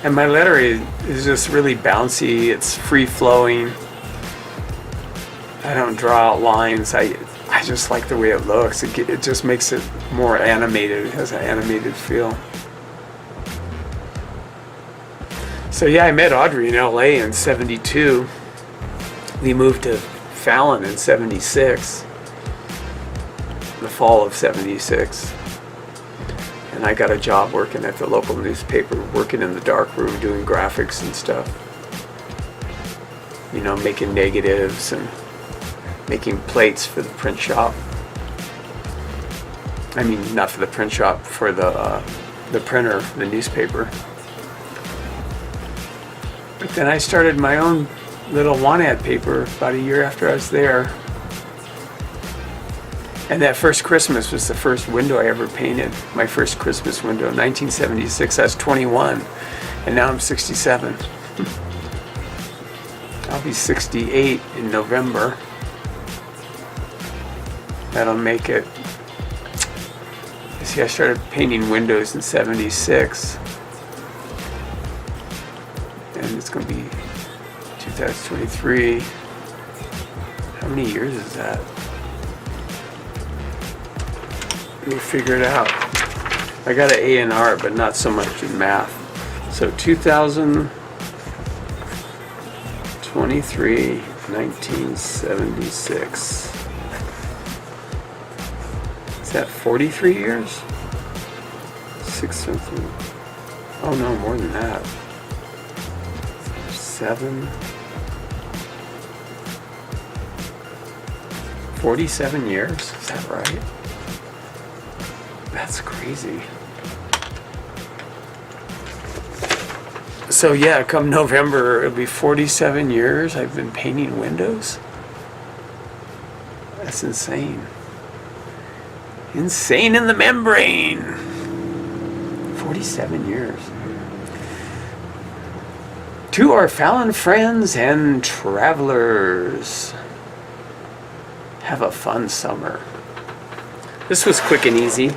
S3: And my lettering is just really bouncy. It's free flowing. I don't draw out lines. I just like the way it looks. It just makes it more animated. It has an animated feel. So yeah, I met Audrey in LA in '72. We moved to Fallon in '76. The fall of '76. And I got a job working at the local newspaper, working in the dark room, doing graphics and stuff. You know, making negatives and making plates for the print shop. I mean, not for the print shop, for the printer, the newspaper. But then I started my own little one-ad paper about a year after I was there. And that first Christmas was the first window I ever painted. My first Christmas window, 1976. I was 21, and now I'm 67. I'll be 68 in November. That'll make it. You see, I started painting windows in '76, and it's going to be 2023. How many years is that? We'll figure it out. I got an A in art, but not so much in math. So 2023, 1976. Is that 43 years? 6 something. Oh no, more than that. 7. 47 years? Is that right? That's crazy. So yeah, come November, it'll be 47 years I've been painting windows. That's insane. Insane in the membrane. 47 years. To our Fallon friends and travelers, have a fun summer. This was quick and easy.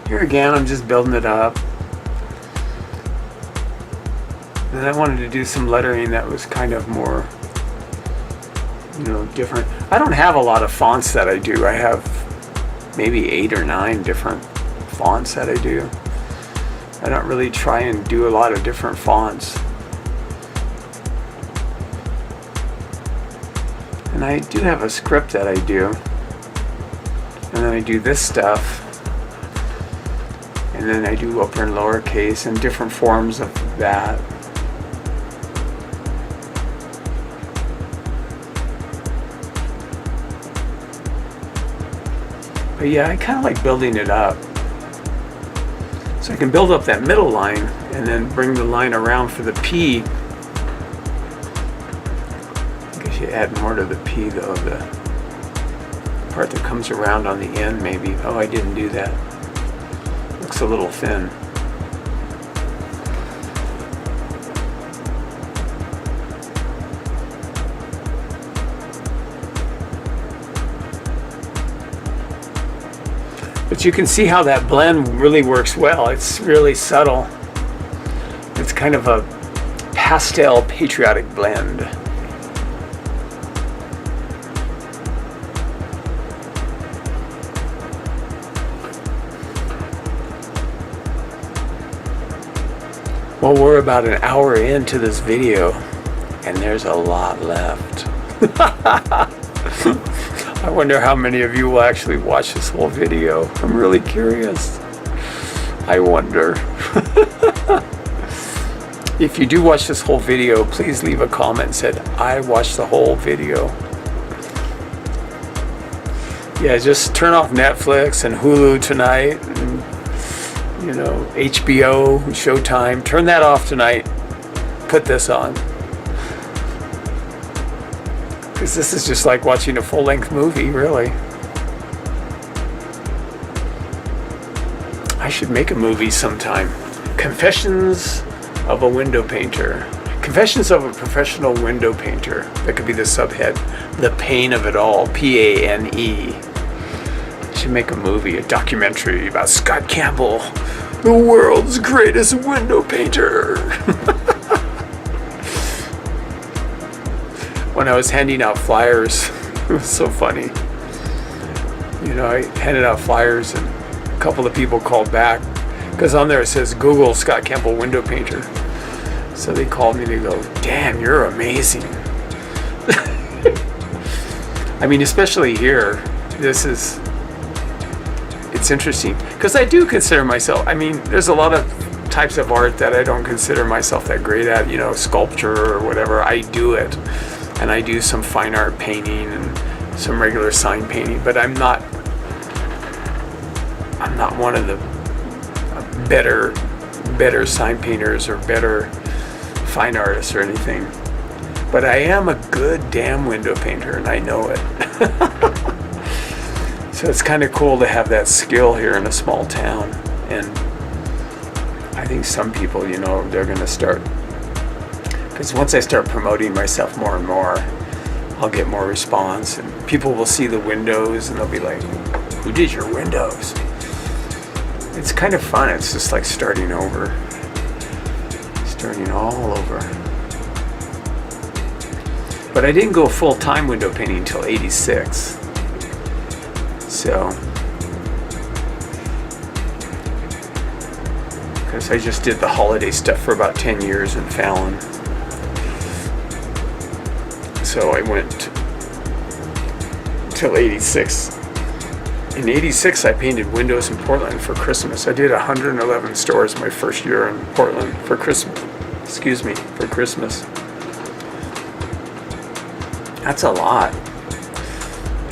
S3: Here again, I'm just building it up. And I wanted to do some lettering that was kind of more, you know, different. I don't have a lot of fonts that I do. I have maybe 8 or 9 different fonts that I do. I don't really try and do a lot of different fonts. And I do have a script that I do. And then I do this stuff. And then I do upper and lowercase and different forms of that. But yeah, I kind of like building it up. So I can build up that middle line and then bring the line around for the P. I guess you add more to the P though, the part that comes around on the end maybe. Oh, I didn't do that. Looks a little thin. But you can see how that blend really works well. It's really subtle. It's kind of a pastel patriotic blend. Well, we're about an hour into this video, and there's a lot left. I wonder how many of you will actually watch this whole video. I'm really curious. I wonder. If you do watch this whole video, please leave a comment that said, I watched the whole video. Yeah, just turn off Netflix and Hulu tonight, and, you know, HBO, Showtime. Turn that off tonight. Put this on. Because this is just like watching a full-length movie, really. I should make a movie sometime. Confessions of a Window Painter. Confessions of a Professional Window Painter. That could be the subhead. The Pain of It All. P-A-N-E. I should make a movie, a documentary about Scott Campbell, the world's greatest window painter. When I was handing out flyers, it was so funny. You know, I handed out flyers and a couple of people called back because on there it says Google Scott Campbell window painter. So they called me and they go, damn, you're amazing. I mean, especially here, it's interesting because I do consider myself, I mean, there's a lot of types of art that I don't consider myself that great at, you know, sculpture or whatever. I do it. And I do some fine art painting and some regular sign painting, but I'm not one of the better sign painters or better fine artists or anything. But I am a good damn window painter, and I know it. So it's kind of cool to have that skill here in a small town. And I think some people, you know, they're going to start. Because once I start promoting myself more and more, I'll get more response, and people will see the windows and they'll be like, who did your windows? It's kind of fun. It's just like starting over. Starting all over. But I didn't go full-time window painting until '86. So, because I just did the holiday stuff for about 10 years in Fallon. So I went till '86. In '86, I painted windows in Portland for Christmas. I did 111 stores my first year in Portland for Christmas. For Christmas. That's a lot.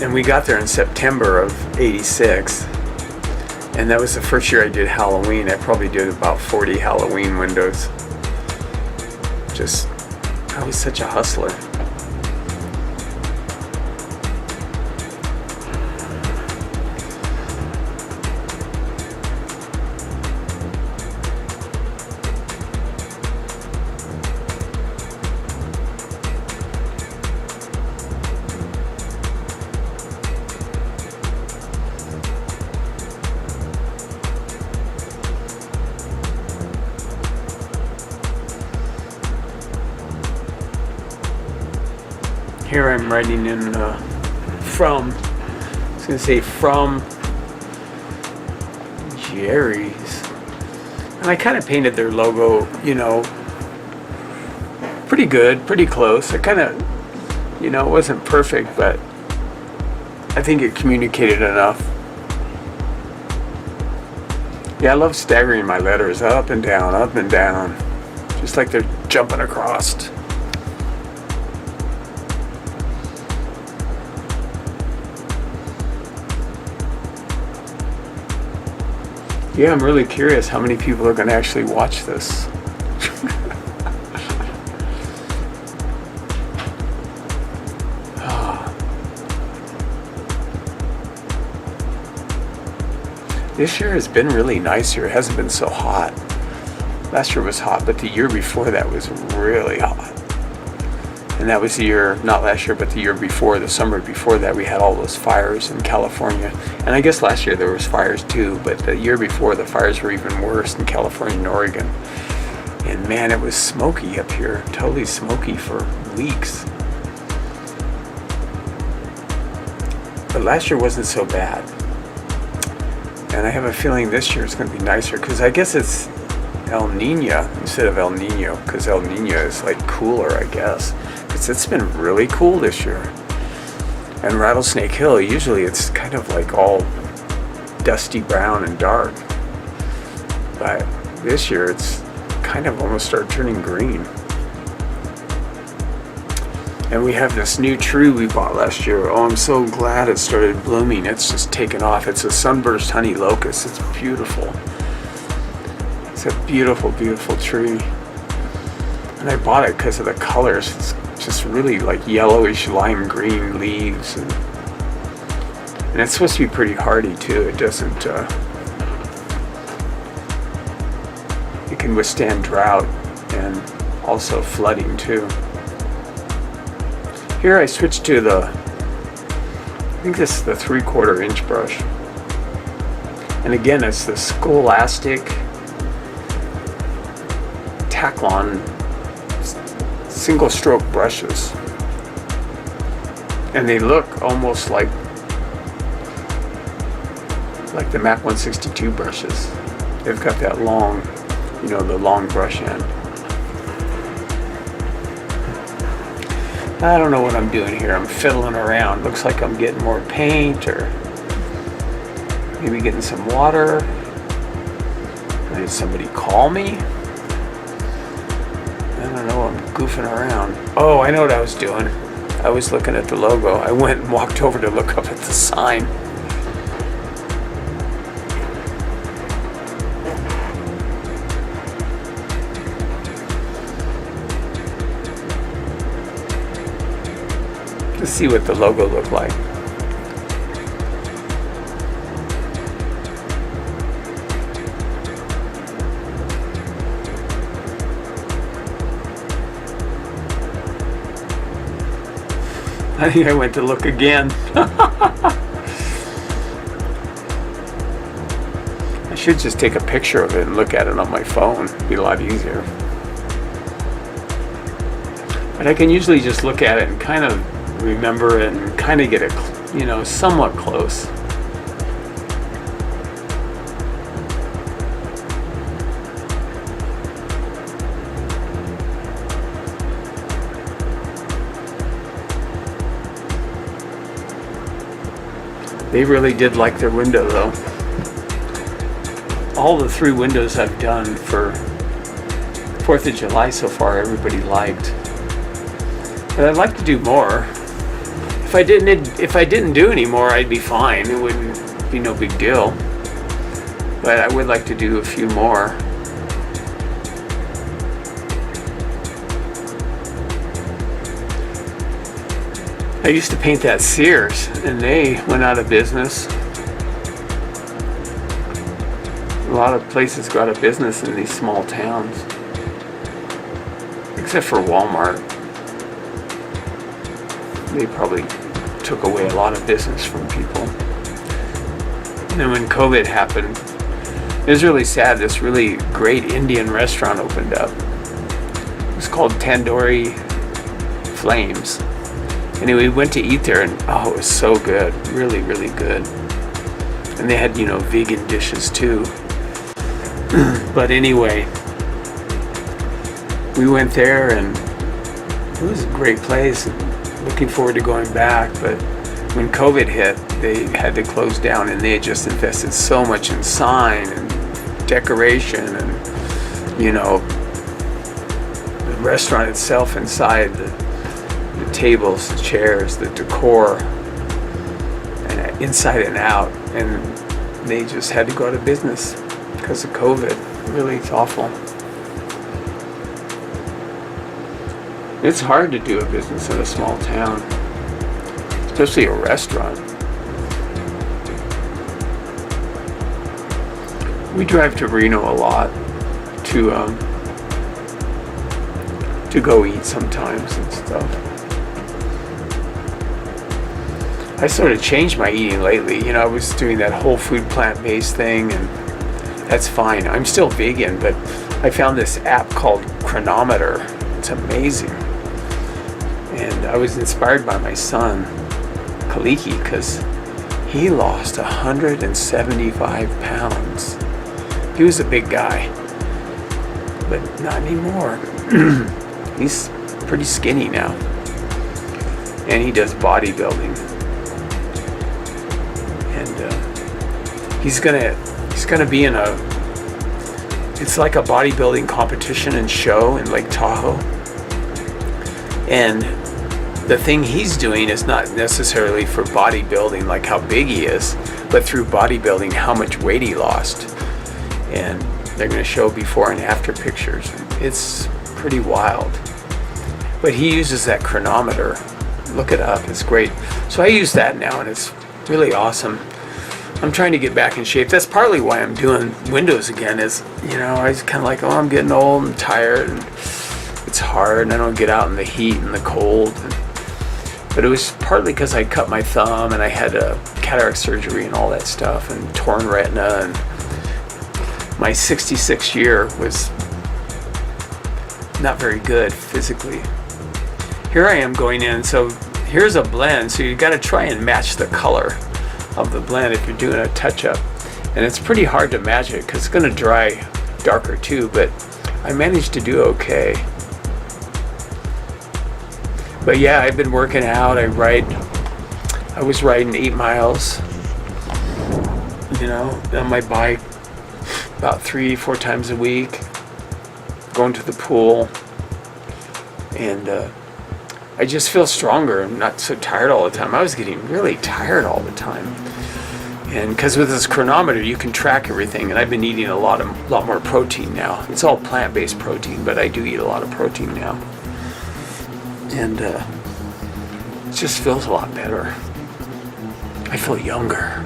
S3: And we got there in September of '86. And that was the first year I did Halloween. I probably did about 40 Halloween windows. I was such a hustler. Here I'm writing in from Jerry's. And I kind of painted their logo, you know, pretty good, pretty close. I kind of, you know, it wasn't perfect, but I think it communicated enough. Yeah, I love staggering my letters up and down, just like they're jumping across. Yeah, I'm really curious how many people are going to actually watch this. This year has been really nice here. It hasn't been so hot. Last year was hot, but the year before that was really hot. And that was the year, not last year, but the year before, the summer before that, we had all those fires in California. And I guess last year there was fires too, but the year before the fires were even worse in California and Oregon. And man, it was smoky up here, totally smoky for weeks. But last year wasn't so bad. And I have a feeling this year is going to be nicer, because I guess it's El Nino instead of El Nino, because El Nino is like cooler, I guess. Because it's been really cool this year. And Rattlesnake Hill, usually it's kind of like all dusty brown and dark. But this year it's kind of almost started turning green. And we have this new tree we bought last year. Oh, I'm so glad it started blooming. It's just taken off. It's a sunburst honey locust. It's beautiful. It's a beautiful, beautiful tree. And I bought it because of the colors. It's just really like yellowish lime green leaves. And it's supposed to be pretty hardy too. It doesn't, it can withstand drought and also flooding too. Here I switched to I think this is the 3/4 inch brush. And again, it's the Scholastic Taklon single stroke brushes. And they look almost like the MAC 162 brushes. They've got that long, the long brush end. I don't know what I'm doing here. I'm fiddling around. Looks like I'm getting more paint or maybe getting some water. Did somebody call me? I don't know. I'm goofing around. Oh, I know what I was doing. I was looking at the logo. I went and walked over to look up at the sign. To see what the logo looked like. I think I went to look again. I should just take a picture of it and look at it on my phone. It'd be a lot easier. But I can usually just look at it and kind of remember it and kind of get it, somewhat close. They really did like their window though. All the 3 windows I've done for 4th of July so far, everybody liked. But I'd like to do more. If I didn't do any more, I'd be fine. It wouldn't be no big deal. But I would like to do a few more. I used to paint that Sears, and they went out of business. A lot of places go out of business in these small towns, except for Walmart. They probably took away a lot of business from people. And then when COVID happened, it was really sad. This really great Indian restaurant opened up. It was called Tandoori Flames. Anyway, we went to eat there and it was so good. Really, really good. And they had, vegan dishes too. But anyway, we went there and it was a great place. Looking forward to going back, but when COVID hit, they had to close down, and they had just invested so much in sign and decoration and, the restaurant itself inside, the tables, the chairs, the decor, and inside and out, and they just had to go out of business because of COVID. Really, it's awful. It's hard to do a business in a small town, especially a restaurant. We drive to Reno a lot to go eat sometimes and stuff. I sort of changed my eating lately. I was doing that whole food plant-based thing, and that's fine. I'm still vegan, but I found this app called Chronometer. It's amazing. And I was inspired by my son, Kaliki, because he lost 175 pounds. He was a big guy. but not anymore. He's pretty skinny now, and he does bodybuilding, and he's gonna be in it's like a bodybuilding competition and show in Lake Tahoe, and the thing he's doing is not necessarily for bodybuilding, like how big he is, but through bodybuilding how much weight he lost, and they're going to show before and after pictures. It's pretty wild, but he uses that chronometer. Look it up, it's great. So I use that now, and it's really awesome. I'm trying to get back in shape. That's partly why I'm doing windows again, is, I was kind of like, I'm getting old and tired, and it's hard, and I don't get out in the heat and the cold. But it was partly because I cut my thumb, and I had a cataract surgery and all that stuff, and torn retina, and my 66th year was not very good physically. Here I am going in, so here's a blend, so you got to try and match the color of the blend if you're doing a touch-up, and it's pretty hard to match it because it's going to dry darker too, but I managed to do okay. But yeah, I've been working out. I was riding 8 miles, on my bike about 3-4 times a week, going to the pool, and I just feel stronger. I'm not so tired all the time. I was getting really tired all the time. And because with this chronometer, you can track everything. And I've been eating a lot more protein now. It's all plant-based protein, but I do eat a lot of protein now. And it just feels a lot better. I feel younger.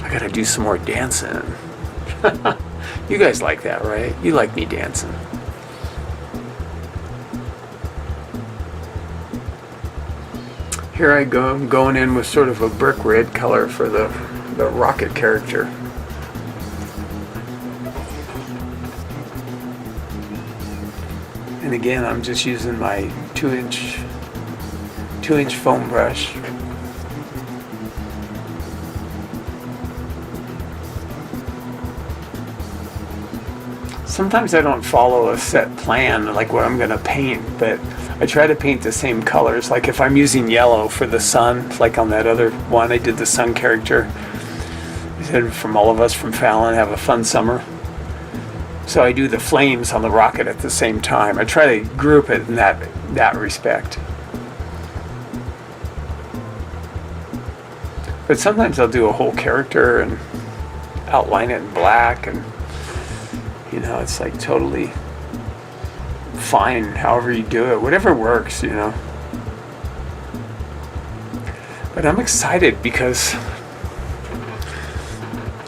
S3: I gotta do some more dancing. You guys like that, right? You like me dancing. Here I go, I'm going in with sort of a brick red color for the rocket character. And again, I'm just using my 2-inch foam brush. Sometimes I don't follow a set plan, like what I'm going to paint, but I try to paint the same colors. Like if I'm using yellow for the sun, like on that other one, I did the sun character. I said, from all of us from Fallon, have a fun summer. So I do the flames on the rocket at the same time. I try to group it in that respect. But sometimes I'll do a whole character and outline it in black, and it's like totally fine however you do it, whatever works, But I'm excited because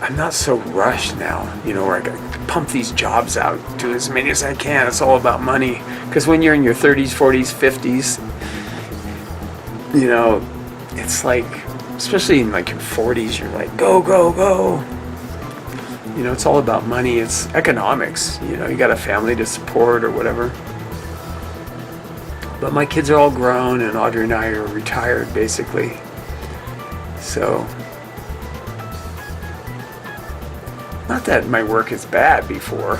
S3: I'm not so rushed now, where I gotta pump these jobs out, do as many as I can. It's all about money. Because when you're in your 30s, 40s, 50s, it's like, especially in like your 40s, you're like, go, go, go. It's all about money. It's economics. You got a family to support or whatever. But my kids are all grown, and Audrey and I are retired, basically. So, not that my work is bad before,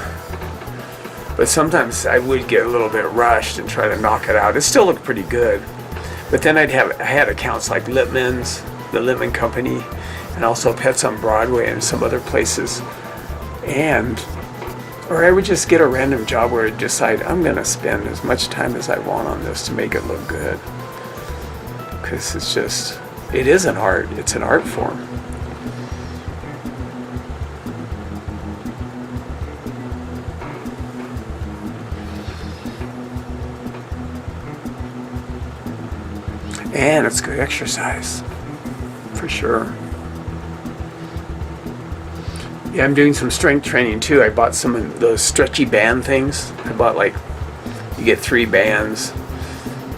S3: but sometimes I would get a little bit rushed and try to knock it out. It still looked pretty good. But then I had accounts like Littman's, the Littman Company, and also Pets on Broadway and some other places. Or I would just get a random job where I'd decide I'm going to spend as much time as I want on this to make it look good. Because it is an art. It's an art form. And it's good exercise, for sure. Yeah, I'm doing some strength training too. I bought some of those stretchy band things. I bought you get 3 bands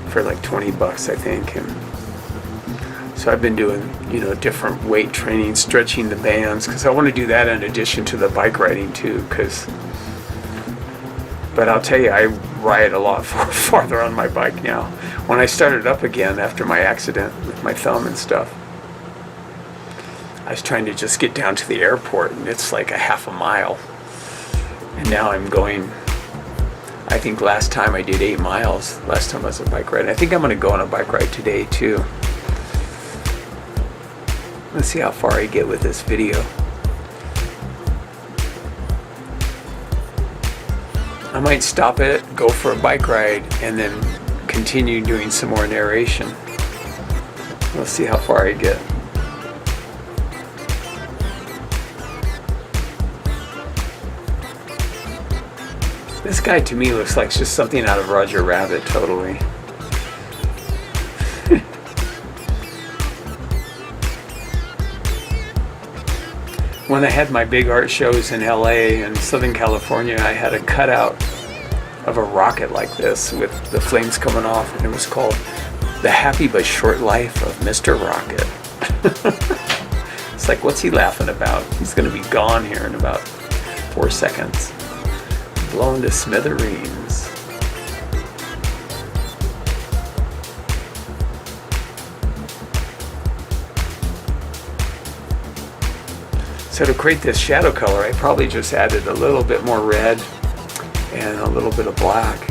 S3: for like $20, I think. And so I've been doing, different weight training, stretching the bands, because I want to do that in addition to the bike riding too. But I'll tell you, I ride a lot farther on my bike now. When I started up again after my accident with my thumb and stuff, I was trying to just get down to the airport, and it's like a half a mile. And now I'm going, I think last time I did 8 miles, last time I was on a bike ride. I think I'm gonna go on a bike ride today too. Let's see how far I get with this video. I might stop it, go for a bike ride, and then continue doing some more narration. We'll see how far I get. This guy to me looks like just something out of Roger Rabbit, totally. When I had my big art shows in LA and Southern California, I had a cutout of a rocket like this with the flames coming off, and it was called The Happy But Short Life of Mr. Rocket. It's like, what's he laughing about? He's gonna be gone here in about 4 seconds. Blown to smithereens. So to create this shadow color, I probably just added a little bit more red and a little bit of black.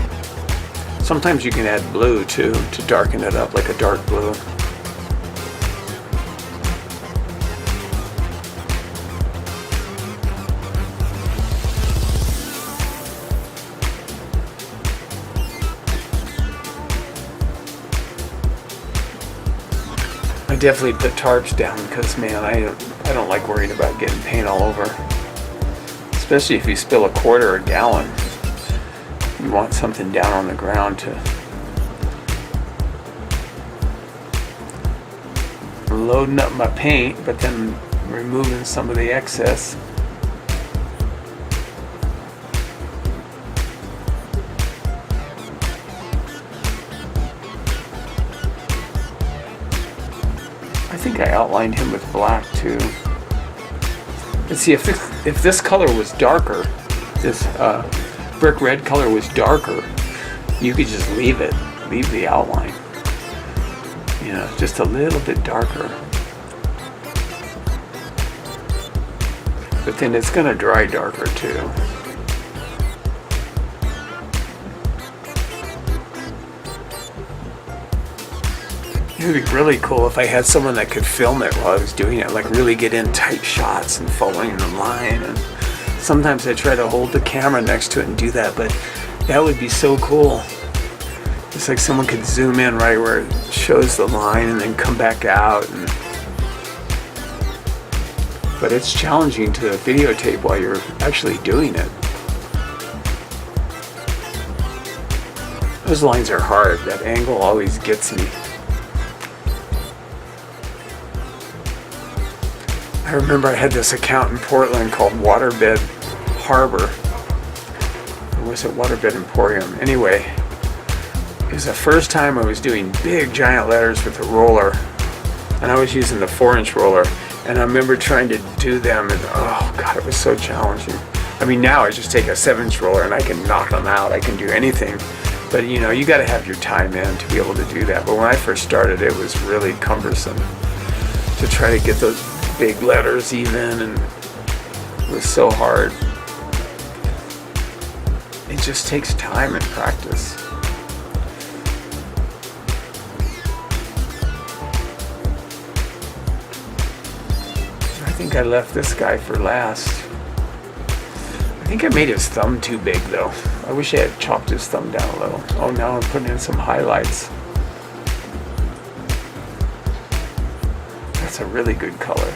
S3: Sometimes you can add blue too to darken it up, like a dark blue. I definitely put tarps down because, man, I don't like worrying about getting paint all over. Especially if you spill a quarter or a gallon. You want something down on the ground to loading up my paint, but then removing some of the excess. I think I outlined him with black too. Let's see, if this color was darker, this brick red color was darker, you could just leave the outline. You know, just a little bit darker. But then it's gonna dry darker too. It would be really cool if I had someone that could film it while I was doing it, like really get in tight shots and following the line. And sometimes I try to hold the camera next to it and do that, but that would be so cool. It's like someone could zoom in right where it shows the line and then come back out. But it's challenging to videotape while you're actually doing it. Those lines are hard. That angle always gets me. I remember I had this account in Portland called Waterbed Harbor. Or was it Waterbed Emporium? Anyway, it was the first time I was doing big giant letters with a roller. And I was using the 4-inch roller. And I remember trying to do them and oh God, it was so challenging. I mean, now I just take a 7-inch roller and I can knock them out. I can do anything. But you know, you gotta have your time in to be able to do that. But when I first started, it was really cumbersome to try to get those big letters even, and it was so hard. It just takes time and practice. I think I left this guy for last. I think I made his thumb too big though. I wish I had chopped his thumb down a little. Oh, now I'm putting in some highlights. That's a really good color.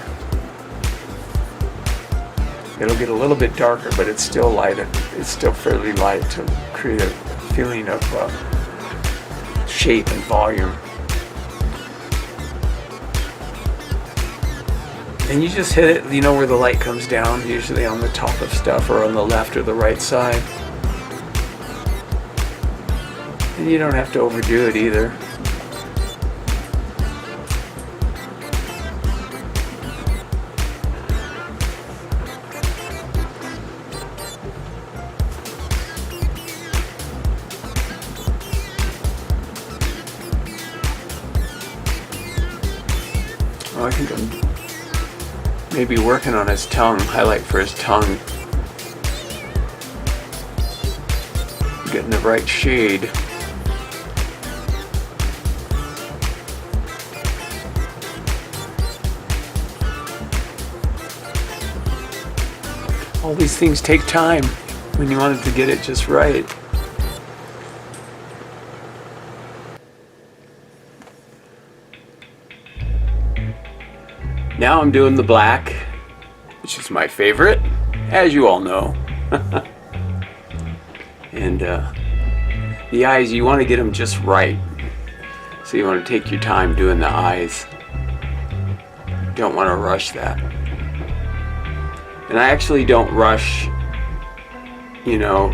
S3: It'll get a little bit darker, but it's still light. It's still fairly light to create a feeling of shape and volume. And you just hit it, you know, where the light comes down, usually on the top of stuff or on the left or the right side. And you don't have to overdo it either. I think I'm maybe working on his tongue, highlight for his tongue. getting the right shade. All these things take time when you want it to get it just right. Now I'm doing the black, which is my favorite, as you all know. And the eyes, you want to get them just right. So you want to take your time doing the eyes. Don't want to rush that. And I actually don't rush, you know,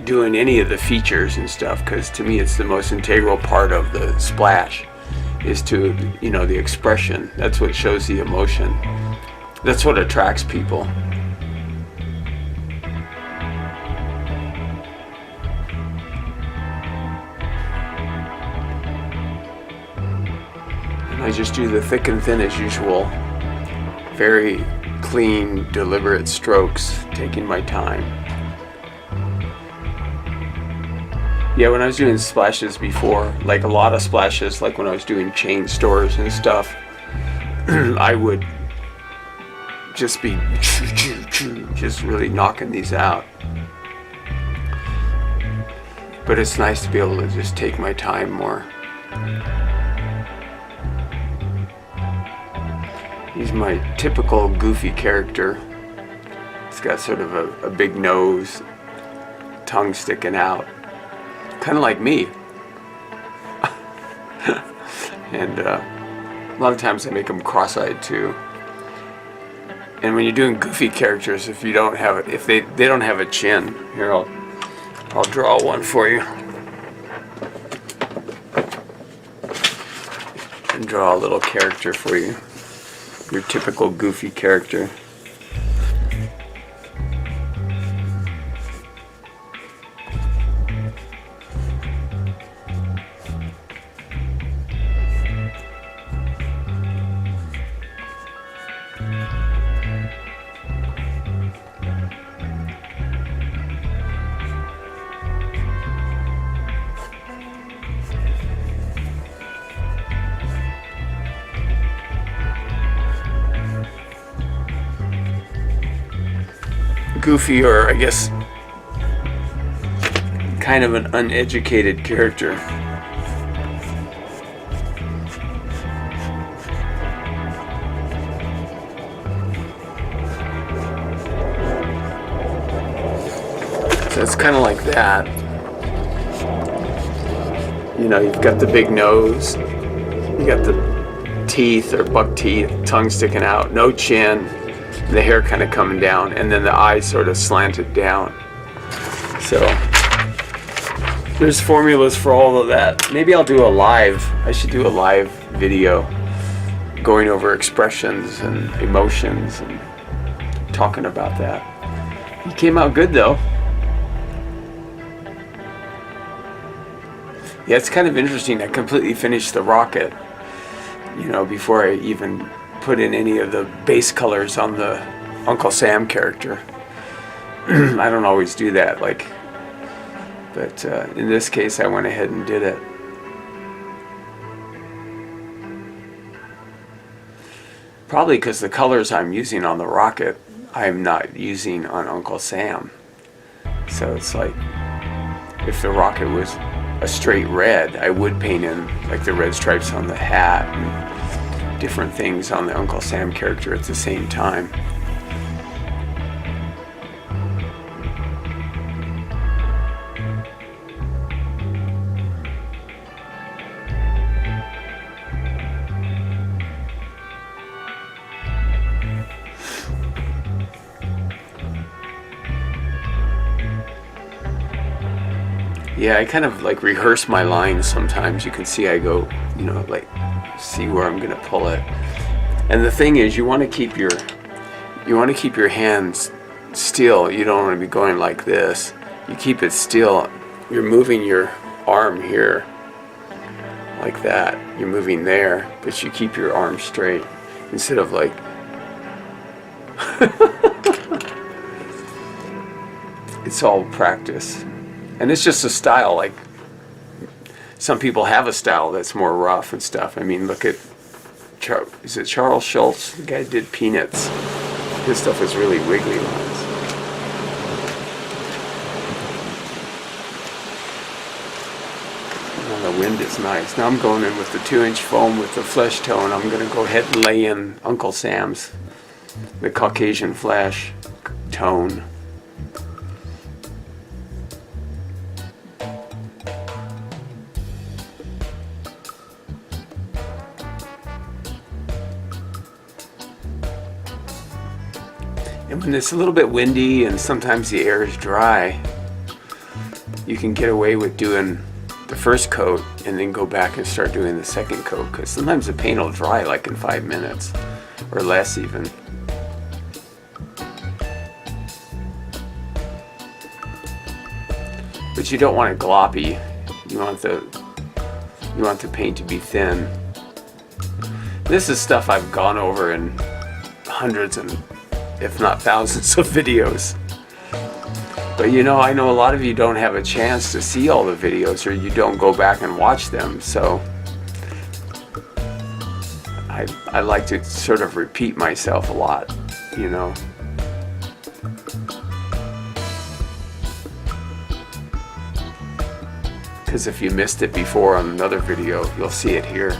S3: doing any of the features and stuff, because to me it's the most integral part of the splash, is to, you know, the expression. That's what shows the emotion. That's what attracts people. And I just do the thick and thin as usual. Very clean, deliberate strokes, taking my time. Yeah, when I was doing splashes before, like a lot of splashes, like when I was doing chain stores and stuff, I would just be just really knocking these out. But it's nice to be able to just take my time more. He's my typical goofy character. He's got sort of a big nose, tongue sticking out, kind of like me. And a lot of times I make him cross-eyed too. And when you're doing goofy characters, if you don't have it, if they don't have a chin, here I'll draw one for you. And draw a little character for you. Your typical goofy character. Goofy, or I guess kind of an uneducated character. So it's kind of like that. You know, you've got the big nose, you got the teeth or buck teeth, tongue sticking out, no chin, the hair kind of coming down, and then the eyes sort of slanted down. So there's formulas for all of that. Maybe I'll do a live. I should do a live video going over expressions and emotions and talking about that. He came out good though. Yeah, it's kind of interesting. I completely finished the rocket, you know, before I even put in any of the base colors on the Uncle Sam character. I don't always do that, but in this case I went ahead and did it. Probably because the colors I'm using on the rocket I'm not using on Uncle Sam. So it's like, if the rocket was a straight red, I would paint in like the red stripes on the hat and different things on the Uncle Sam character at the same time. Yeah, I kind of like rehearse my lines sometimes. You can see I go, you know, like see where I'm gonna pull it. And the thing is, you want to keep your hands still. You don't want to be going like this. You keep it still. You're moving your arm here like that. You're moving there, but you keep your arm straight instead of like it's all practice. And it's just a style, like some people have a style that's more rough and stuff. I mean, look at, is it Charles Schultz? The guy did Peanuts. His stuff is really wiggly lines. The wind is nice. Now I'm going in with the 2-inch foam with the flesh tone. I'm going to go ahead and lay in Uncle Sam's, the Caucasian flash tone. And when it's a little bit windy and sometimes the air is dry, you can get away with doing the first coat and then go back and start doing the second coat, because sometimes the paint will dry like in 5 minutes or less even. But you don't want it gloppy. You want the paint to be thin. This is stuff I've gone over in hundreds and if not thousands of videos. But you know, I know a lot of you don't have a chance to see all the videos, or you don't go back and watch them, so I like to sort of repeat myself a lot, you know. Because if you missed it before on another video, you'll see it here.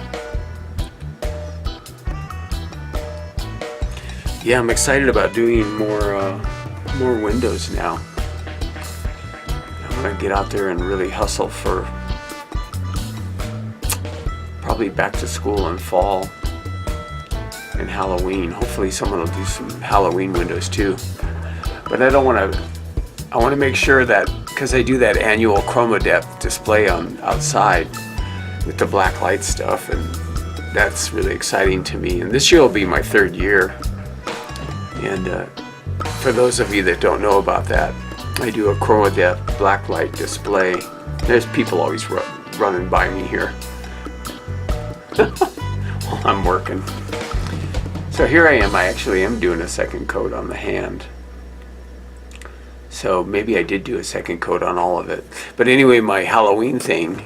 S3: Yeah, I'm excited about doing more windows now. I'm gonna get out there and really hustle for probably back to school and fall and Halloween. Hopefully someone will do some Halloween windows too. But I want to make sure that, because I do that annual chroma depth display on outside with the black light stuff, and that's really exciting to me. And this year will be my 3rd year. And for those of you that don't know about that, I do a chroma depth black light display. There's people always running by me here while I'm working. So here I am. I actually am doing a second coat on the hand. So maybe I did do a second coat on all of it. But anyway, my Halloween thing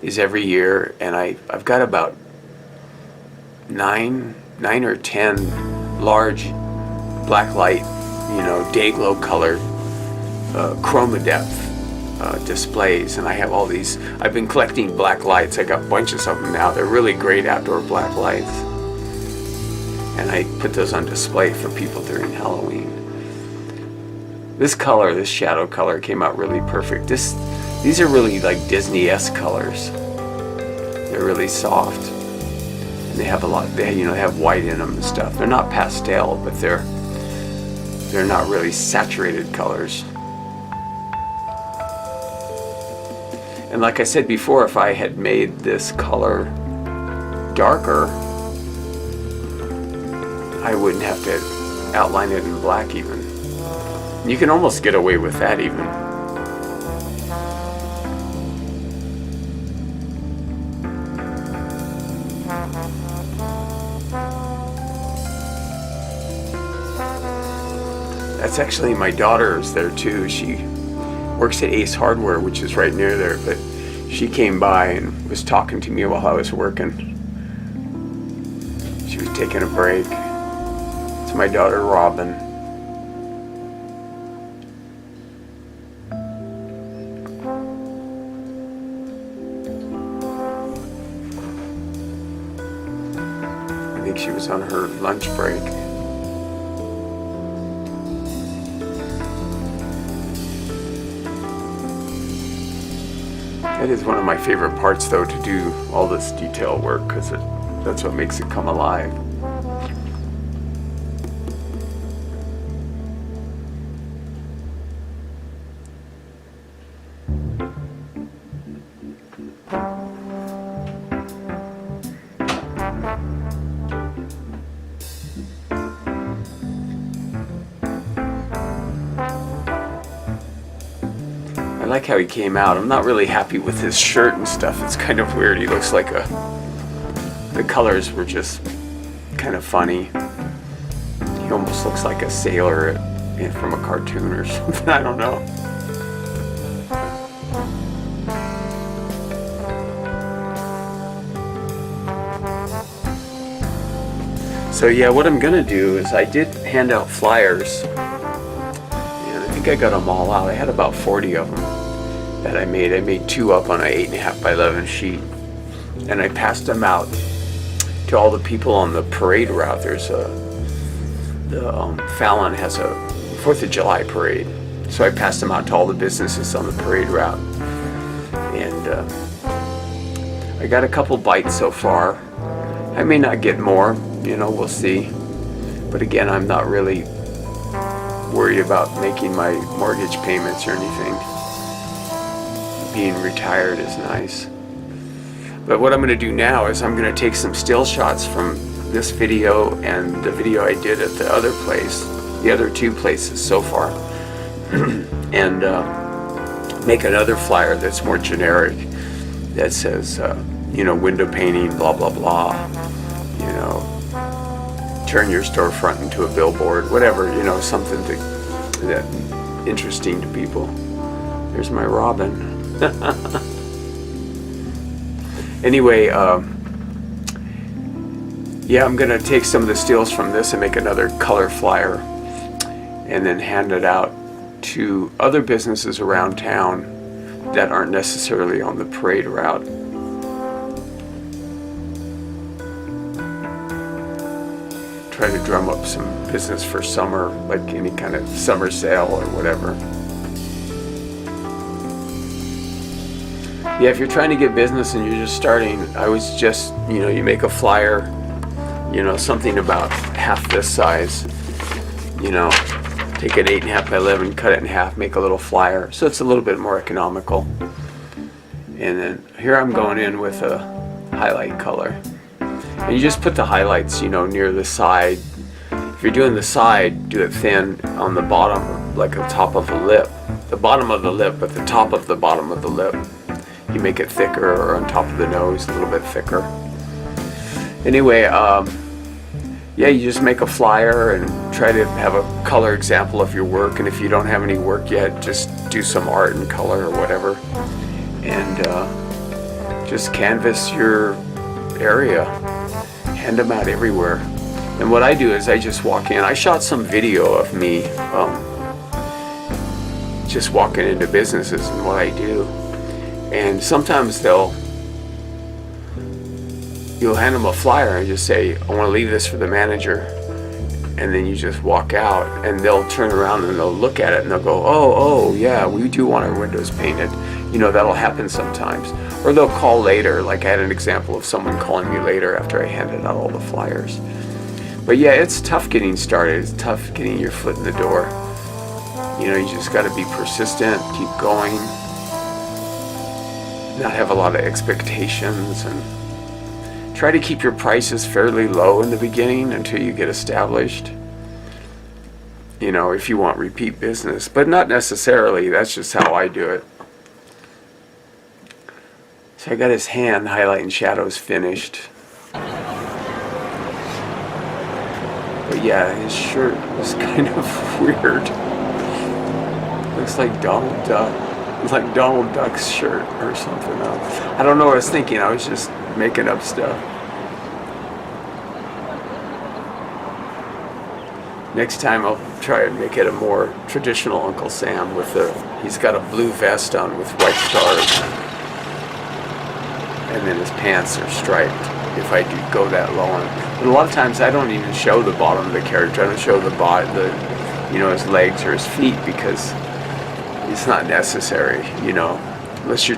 S3: is every year, and I've got about 9 or 10 large black light, you know, day glow colored chroma depth displays, and I have all these. I've been collecting black lights. I got bunches of them now. They're really great outdoor black lights, and I put those on display for people during Halloween. This color, this shadow color, came out really perfect. These are really like Disney-esque colors. They're really soft, and they have a lot. They have white in them and stuff. They're not pastel, but they're not really saturated colors. And like I said before, if I had made this color darker, I wouldn't have to outline it in black even. You can almost get away with that even. That's actually my daughter's there too. She works at Ace Hardware, which is right near there, but she came by and was talking to me while I was working. She was taking a break. It's my daughter Robin. I think she was on her lunch break. That is one of my favorite parts, though, to do all this detail work, because that's what makes it come alive. I like how he came out. I'm not really happy with his shirt and stuff. It's kind of weird. He looks like the colors were just kind of funny. He almost looks like a sailor from a cartoon or something. I don't know. So yeah, what I'm gonna do is I did hand out flyers, and I think I got them all out. I had about 40 of them that I made. I made 2 up on an 8.5 by 11 sheet, and I passed them out to all the people on the parade route. There's Fallon has a 4th of July parade, so I passed them out to all the businesses on the parade route, and I got a couple bites so far. I may not get more, we'll see. But again, I'm not really worried about making my mortgage payments or anything. Being retired is nice. But what I'm going to do now is I'm going to take some still shots from this video and the video I did at the other place, the other 2 places so far, and make another flyer that's more generic, that says, window painting, blah, blah, blah, turn your storefront into a billboard, whatever, something that interesting to people. There's my robin. Anyway, yeah, I'm gonna take some of the stills from this and make another color flyer and then hand it out to other businesses around town that aren't necessarily on the parade route. Try to drum up some business for summer, like any kind of summer sale or whatever. Yeah, if you're trying to get business and you're just starting, I would just, you make a flyer, something about half this size, take an 8.5 by 11, cut it in half, make a little flyer, so it's a little bit more economical. And then here I'm going in with a highlight color. And you just put the highlights, near the side. If you're doing the side, do it thin on the bottom, like the top of the lip. The bottom of the lip, but the top of the bottom of the lip. You make it thicker, or on top of the nose, a little bit thicker. Anyway, yeah, you just make a flyer and try to have a color example of your work. And if you don't have any work yet, just do some art and color or whatever. And just canvas your area. Hand them out everywhere. And what I do is I just walk in. I shot some video of me just walking into businesses and what I do. And sometimes you'll hand them a flyer and just say, I want to leave this for the manager. And then you just walk out and they'll turn around and they'll look at it and they'll go, oh, yeah, we do want our windows painted. That'll happen sometimes. Or they'll call later, like I had an example of someone calling me later after I handed out all the flyers. But yeah, it's tough getting started. It's tough getting your foot in the door. You just got to be persistent, keep going, not have a lot of expectations, and try to keep your prices fairly low in the beginning until you get established. If you want repeat business, but not necessarily. That's just how I do it. So I got his hand highlight and shadows finished. But yeah, his shirt was kind of weird. Looks like Donald Duck. It's like Donald Duck's shirt or something else. I don't know what I was thinking. I was just making up stuff. Next time I'll try and make it a more traditional Uncle Sam with he's got a blue vest on with white stars. And then his pants are striped if I do go that low on it. But a lot of times I don't even show the bottom of the character. I don't show the his legs or his feet because it's not necessary, unless you're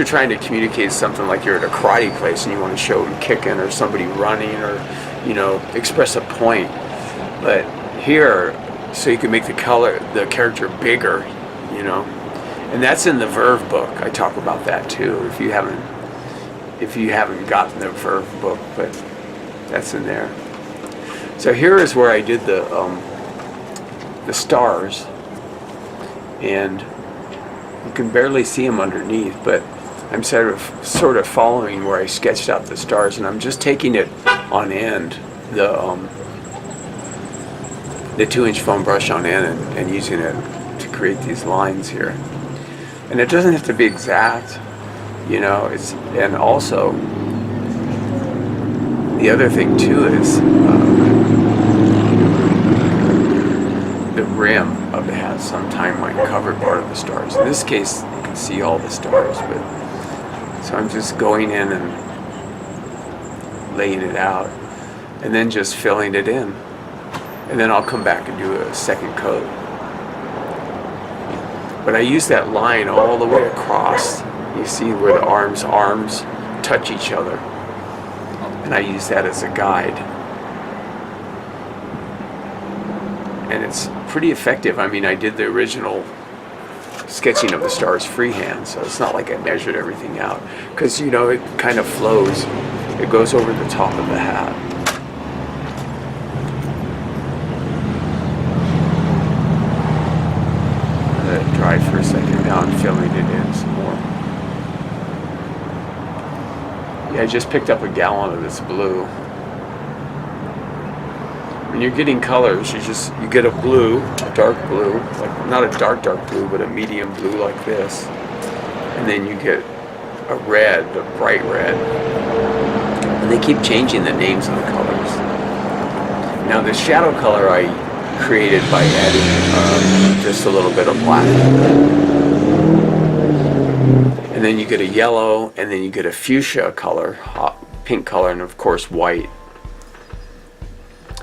S3: trying to communicate something like you're at a karate place and you want to show them kicking or somebody running or, express a point. But here, so you can make the character bigger, and that's in the Verve book. I talk about that too. If you haven't gotten the Verve book, but that's in there. So here is where I did the stars, and you can barely see them underneath, but I'm sort of following where I sketched out the stars, and I'm just taking it on end, the 2-inch foam brush on end, and using it to create these lines here. And it doesn't have to be exact, and also the other thing too is the rim of the hat sometimes might cover part of the stars. In this case, you can see all the stars, but so I'm just going in and laying it out, and then just filling it in, and then I'll come back and do a second coat. But I use that line all the way across. You see where the arms touch each other, and I use that as a guide, and it's pretty effective. I mean, I did the original sketching of the stars freehand, so it's not like I measured everything out, because you know, it kind of flows. It goes over the top of the hat. Let it dry for a second. Now I'm filling it in some more. Yeah, I just picked up a gallon of this blue. When you're getting colors, you get a blue, a dark blue, like not a dark blue, but a medium blue like this, and then you get a red, a bright red, and they keep changing the names of the colors. Now the shadow color I created by adding just a little bit of black, and then you get a yellow, and then you get a fuchsia color, hot pink color, and of course white.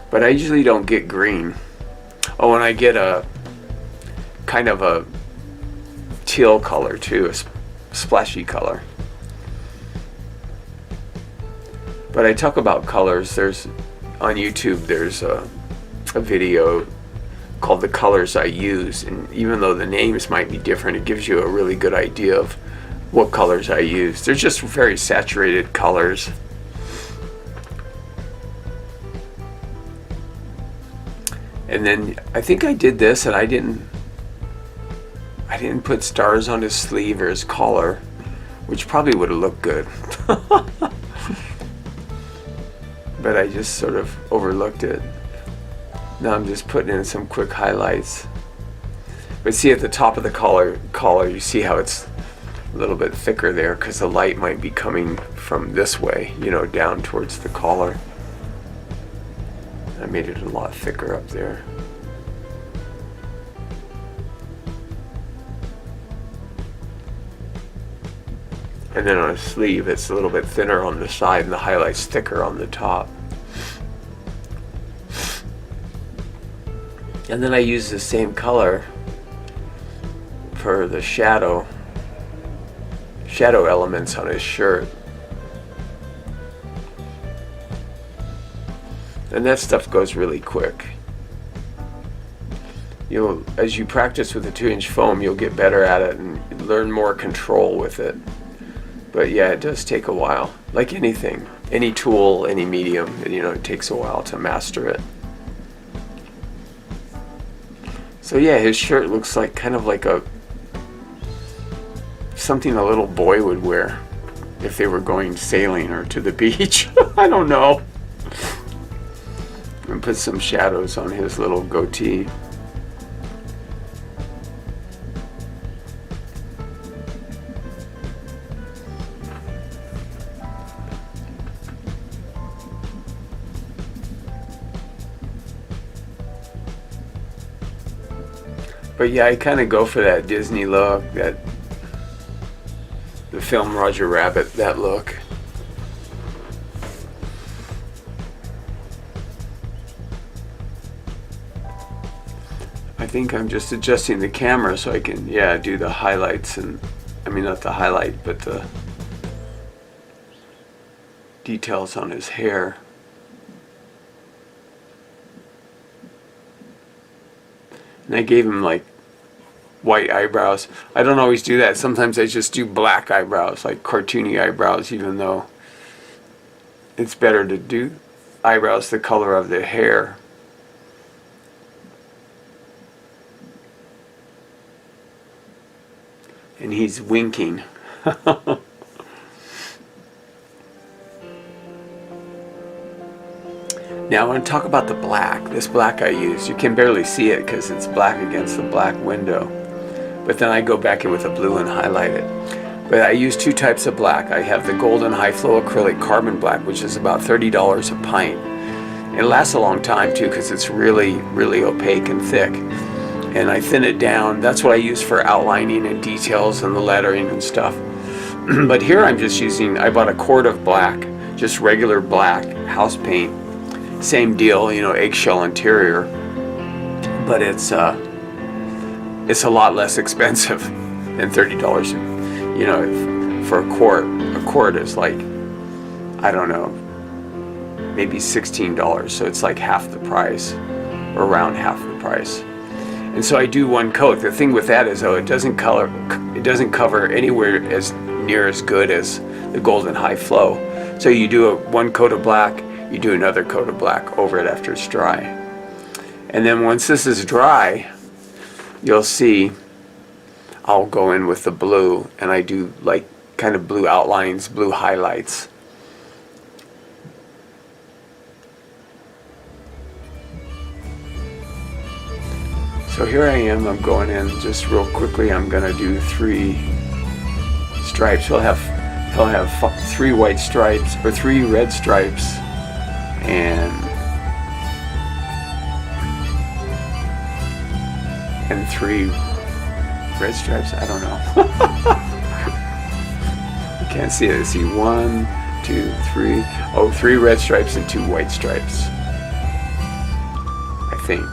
S3: But I usually don't get green. Oh, and I get a kind of a teal color too, a splashy color. But I talk about colors. There's on YouTube, there's a video called The Colors I Use, and even though the names might be different, it gives you a really good idea of what colors I use. They're just very saturated colors. And then I think I did this, and I didn't put stars on his sleeve or his collar, which probably would have looked good. But I just sort of overlooked it. Now I'm just putting in some quick highlights. But see at the top of the collar, you see how it's a little bit thicker there, because the light might be coming from this way, you know, down towards the collar. I made it a lot thicker up there. And then on a sleeve, it's a little bit thinner on the side and the highlight's thicker on the top. And then I use the same color for the shadow elements on his shirt. And that stuff goes really quick. As you practice with the 2-inch foam, you'll get better at it and learn more control with it. But yeah, it does take a while. Like anything, any tool, any medium, it takes a while to master it. So yeah, his shirt looks like kind of like something a little boy would wear if they were going sailing or to the beach. I don't know. And put some shadows on his little goatee. But yeah, I kind of go for that Disney look, the film Roger Rabbit, that look. I think I'm just adjusting the camera so I can, do the highlights, and I mean not the highlight, but the details on his hair. And I gave him like white eyebrows. I don't always do that. Sometimes I just do black eyebrows, like cartoony eyebrows, even though it's better to do eyebrows the color of the hair. And he's winking. Now I want to talk about the black. This black I use, you can barely see it because it's black against the black window. But then I go back in with a blue and highlight it. But I use two types of black. I have the Golden High Flow Acrylic Carbon Black, which is about $30 a pint. It lasts a long time too because it's really, really opaque and thick. And I thin it down. That's what I use for outlining and details and the lettering and stuff. But here I'm just using, I bought a quart of black, just regular black house paint. Same deal, you know, eggshell interior. But it's a lot less expensive than $30. You know, for a quart. A quart is like, I don't know, maybe $16. So it's like half the price, or around half the price. And so I do one coat. The thing with that is, though, it doesn't cover anywhere as near as good as the Golden High Flow. So you do one coat of black, you do another coat of black over it after it's dry. And then once this is dry, you'll see I'll go in with the blue, and I do like kind of blue outlines, blue highlights. So here I am, I'm going in just real quickly. I'm gonna do 3 stripes. He'll have 3 white stripes, or 3 red stripes, and 3 red stripes. I don't know. You can't see it. See 1, 2, 3. Oh, 3 red stripes and 2 white stripes, I think.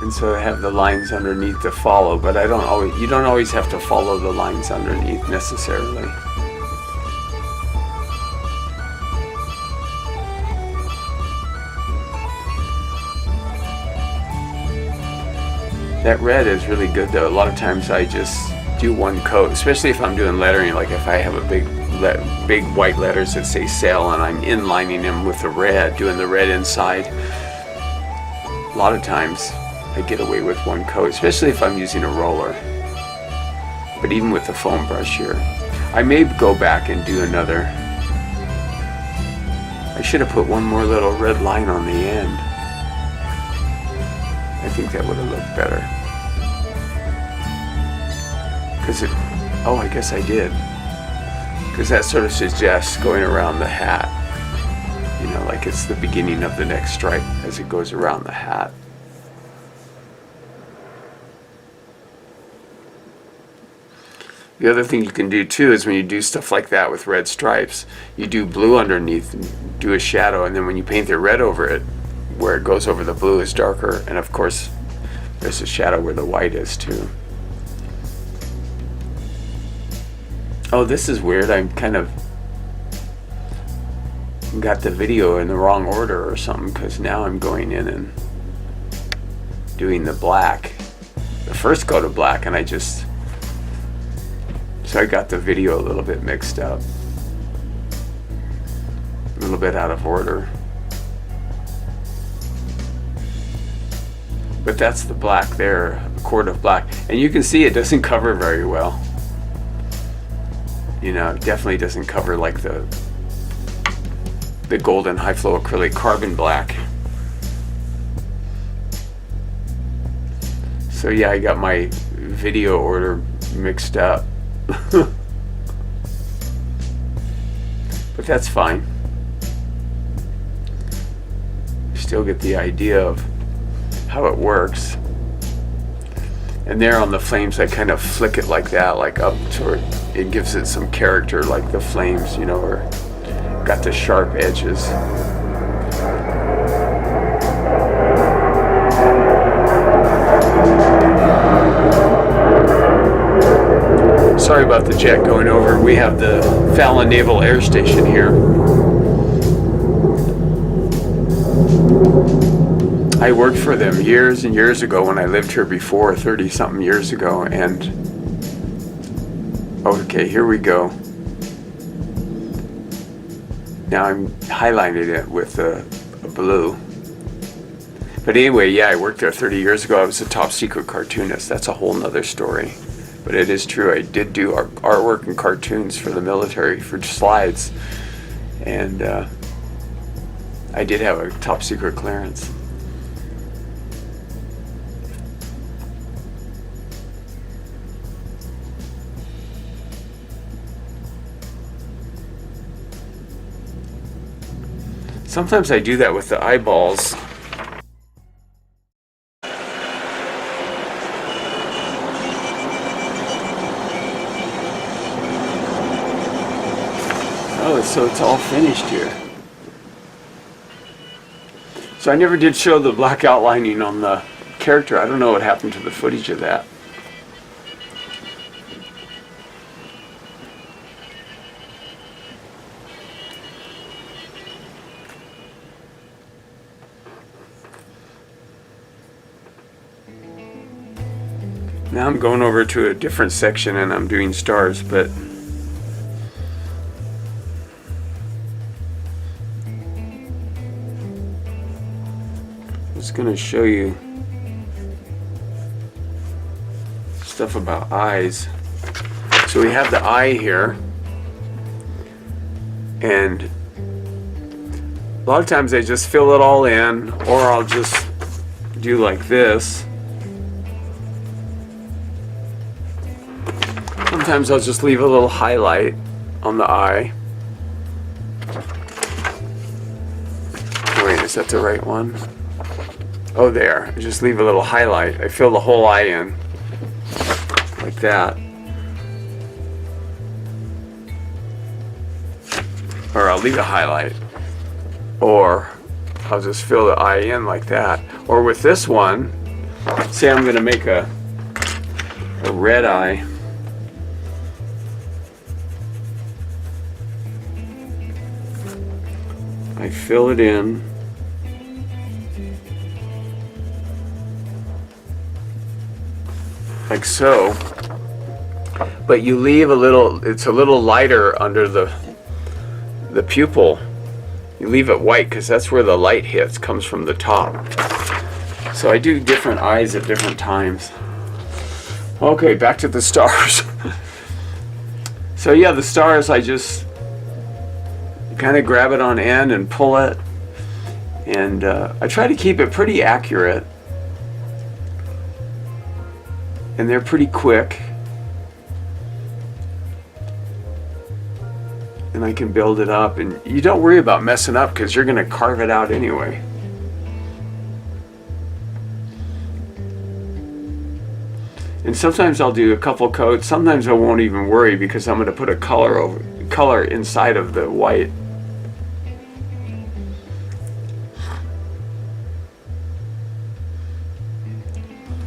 S3: And so I have the lines underneath to follow, but you don't always have to follow the lines underneath necessarily. That red is really good though. A lot of times I just do one coat, especially if I'm doing lettering, like if I have a big white letters that say sale and I'm inlining them with the red, doing the red inside. A lot of times I get away with one coat, especially if I'm using a roller. But even with the foam brush here, I may go back and do another. I should have put one more little red line on the end. I think that would have looked better. Oh, I guess I did. Because that sort of suggests going around the hat. You know, like it's the beginning of the next stripe as it goes around the hat. The other thing you can do too is when you do stuff like that with red stripes, you do blue underneath and do a shadow, and then when you paint the red over it, where it goes over the blue is darker, and of course there's a shadow where the white is too. Oh, this is weird. I'm kind of got the video in the wrong order or something, because now I'm going in and doing the black, the first coat of black, and so I got the video a little bit mixed up, a little bit out of order. But that's the black there, a quart of black. And you can see it doesn't cover very well. You know, it definitely doesn't cover like the Golden High Flow Acrylic Carbon Black. So yeah, I got my video order mixed up. But that's fine. You still get the idea of how it works. And there on the flames, I kind of flick it like that, like up toward, it gives it some character, like the flames, you know, are got the sharp edges. Sorry about the jet going over. We have the Fallon Naval Air Station here. I worked for them years and years ago when I lived here before, 30-something years ago, and okay, here we go. Now I'm highlighting it with a blue. But anyway, yeah, I worked there 30 years ago. I was a top secret cartoonist. That's a whole nother story. But it is true, I did do artwork and cartoons for the military, for slides. And I did have a top secret clearance. Sometimes I do that with the eyeballs. Oh, so it's all finished here. So I never did show the black outlining on the character. I don't know what happened to the footage of that. Now I'm going over to a different section and I'm doing stars, but I'm just going to show you stuff about eyes. So we have the eye here, and a lot of times I just fill it all in, or I'll just do like this. Sometimes I'll just leave a little highlight on the eye. Wait, is that the right one? Oh, there. I just leave a little highlight. I fill the whole eye in like that. Or I'll leave a highlight. Or I'll just fill the eye in like that. Or with this one, say I'm going to make a red eye. I fill it in. Like so. But you leave a little, it's a little lighter under the pupil. You leave it white because that's where the light hits, comes from the top. So I do different eyes at different times. Okay, back to the stars. So yeah, the stars, I just kind of grab it on end and pull it, and I try to keep it pretty accurate, and they're pretty quick, and I can build it up, and you don't worry about messing up because you're going to carve it out anyway. And sometimes I'll do a couple coats, sometimes I won't even worry because I'm going to put a color inside of the white.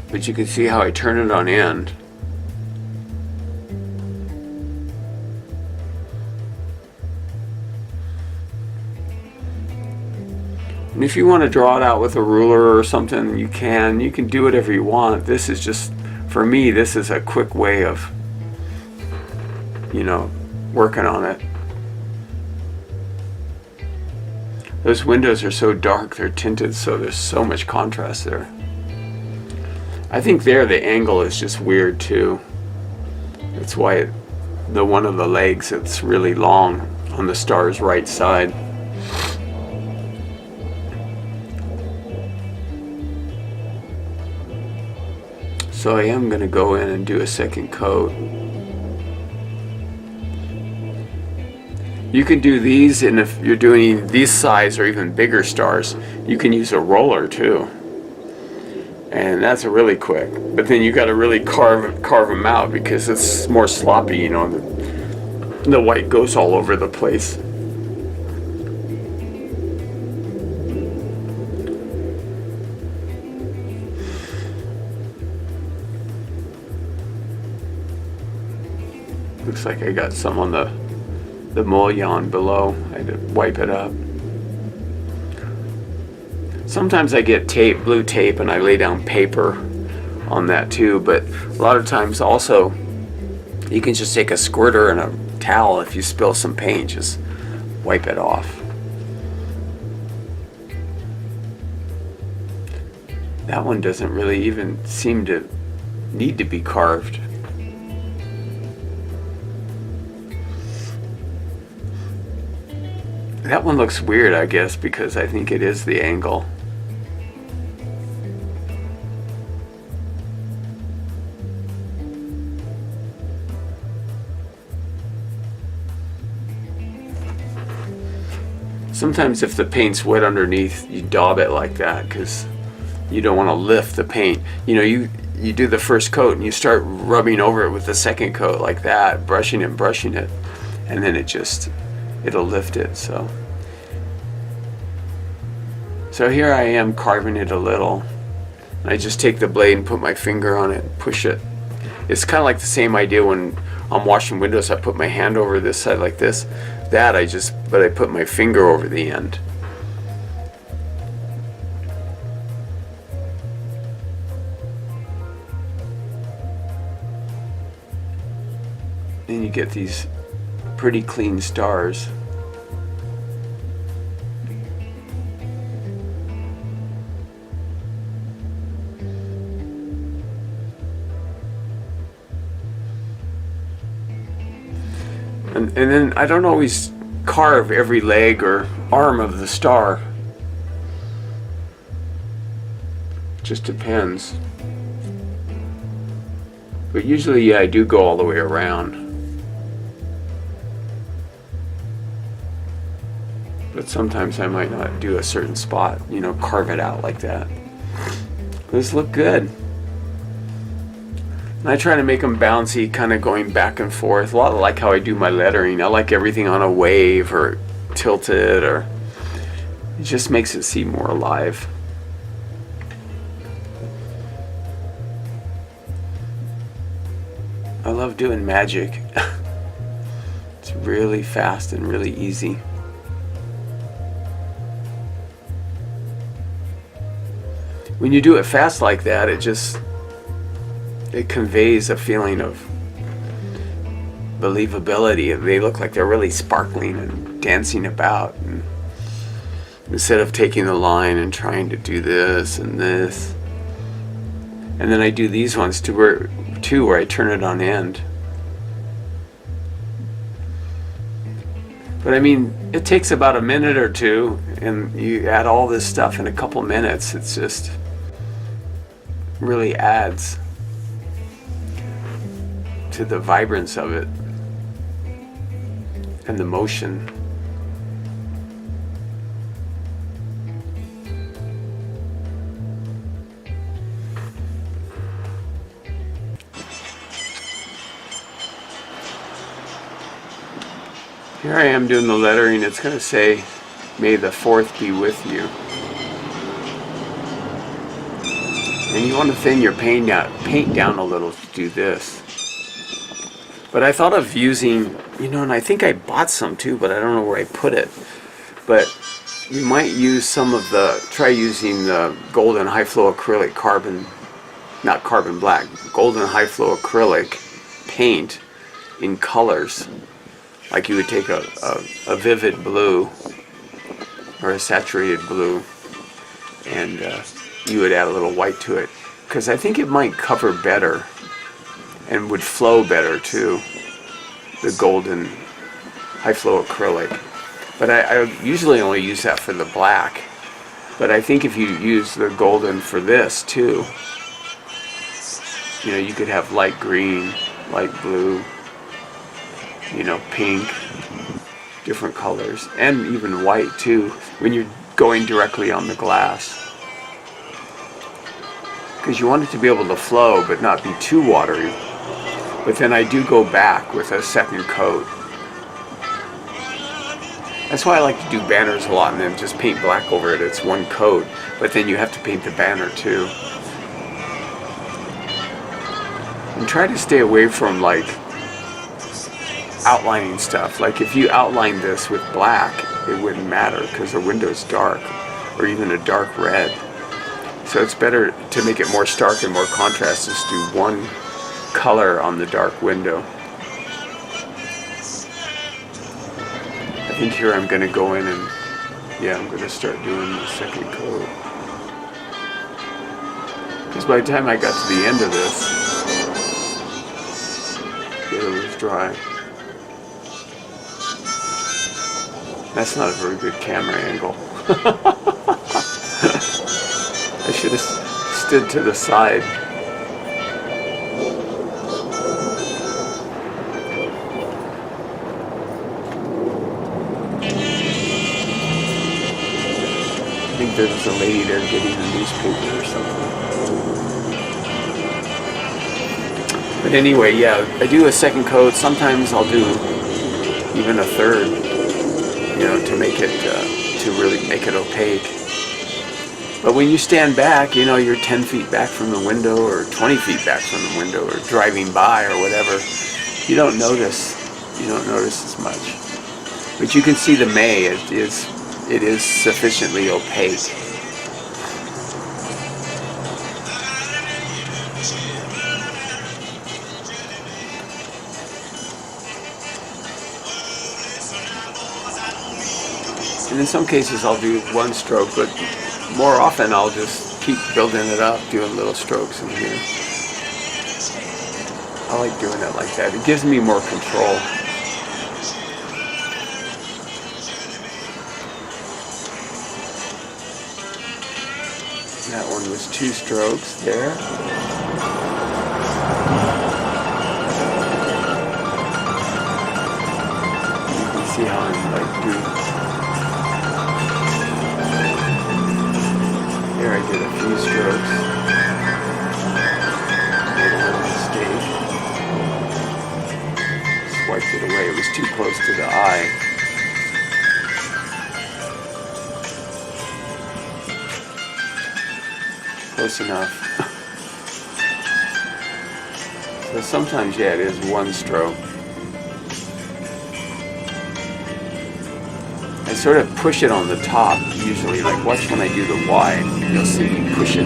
S3: But you can see how I turn it on end. And if you want to draw it out with a ruler or something, you can do whatever you want. This is just, for me, this is a quick way of, you know, working on it. Those windows are so dark, they're tinted, so there's so much contrast there. I think there the angle is just weird too. That's why one of the legs, it's really long on the star's right side. So I am going to go in and do a second coat. You can do these, and if you're doing these size or even bigger stars, you can use a roller too. And that's really quick, but then you got to really carve them out because it's more sloppy, you know. The white goes all over the place. Looks like I got some on the mullion below. I had to wipe it up. Sometimes I get tape, blue tape, and I lay down paper on that too, but a lot of times also you can just take a squirter and a towel. If you spill some paint, just wipe it off. That one doesn't really even seem to need to be carved. That one looks weird, I guess, because I think it is the angle. Sometimes if the paint's wet underneath, you daub it like that because you don't want to lift the paint. You know, you do the first coat and you start rubbing over it with the second coat like that, brushing it, and then it'll lift it. So here I am carving it a little. I just take the blade and put my finger on it and push it. It's kind of like the same idea when I'm washing windows. I put my hand over this side like this. But I put my finger over the end. Then you get these pretty clean stars. And then I don't always carve every leg or arm of the star. Just depends. But usually, yeah, I do go all the way around. But sometimes I might not do a certain spot, you know, carve it out like that. Those look good. And I try to make them bouncy, kind of going back and forth. A lot like how I do my lettering. I like everything on a wave or tilted, or it just makes it seem more alive. I love doing magic. It's really fast and really easy. When you do it fast like that, it conveys a feeling of believability. They look like they're really sparkling and dancing about. And instead of taking the line and trying to do this and this. And then I do these ones too where I turn it on end. But I mean, it takes about a minute or two, and you add all this stuff in a couple minutes. It's just really adds to the vibrance of it and the motion. Here I am doing the lettering. It's going to say, "May the 4th be with you." And you want to thin your paint down a little to do this. But I thought of using, and I think I bought some too, but I don't know where I put it. But you might use try using the golden high flow acrylic not carbon black, golden high flow acrylic paint in colors. Like you would take a vivid blue or a saturated blue, and you would add a little white to it, because I think it might cover better and would flow better too, the golden high flow acrylic. But I usually only use that for the black, but I think if you use the golden for this too, you could have light green, light blue, pink, different colors, and even white too when you're going directly on the glass, because you want it to be able to flow but not be too watery. But then I do go back with a second coat. That's why I like to do banners a lot and then just paint black over it. It's one coat, but then you have to paint the banner too. And try to stay away from outlining stuff. Like if you outline this with black, it wouldn't matter because the window's dark, or even a dark red. So it's better to make it more stark and more contrast, just do one color on the dark window. I think here I'm going to go in and I'm going to start doing the second coat, because by the time I got to the end of this, it was dry. That's not a very good camera angle. I should have stood to the side. there was a lady there getting a newspaper or something. But anyway, yeah, I do a second coat. Sometimes I'll do even a third, to make it, to really make it opaque. But when you stand back, you're 10 feet back from the window or 20 feet back from the window or driving by or whatever, you don't notice as much. But you can see the May, it is sufficiently opaque. And in some cases I'll do one stroke, but more often I'll just keep building it up, doing little strokes in here. I like doing it like that. It gives me more control. That one was 2 strokes there. You can see how I'm like doing. There I did a few strokes. Made a little mistake. Swiped it away. It was too close to the eye. Close enough. So sometimes, yeah, it is one stroke. I sort of push it on the top, usually. Like, watch when I do the Y. You'll see me push it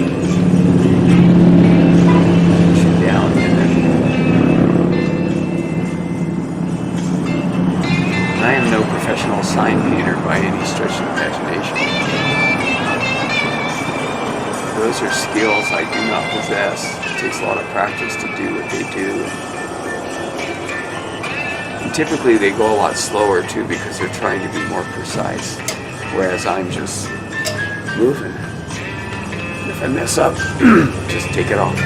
S3: down, and then I am no professional sign painter by any stretch of imagination. Those are skills I do not possess. It takes a lot of practice to do what they do. And typically they go a lot slower too because they're trying to be more precise, whereas I'm just moving. And if I mess up, just take it off.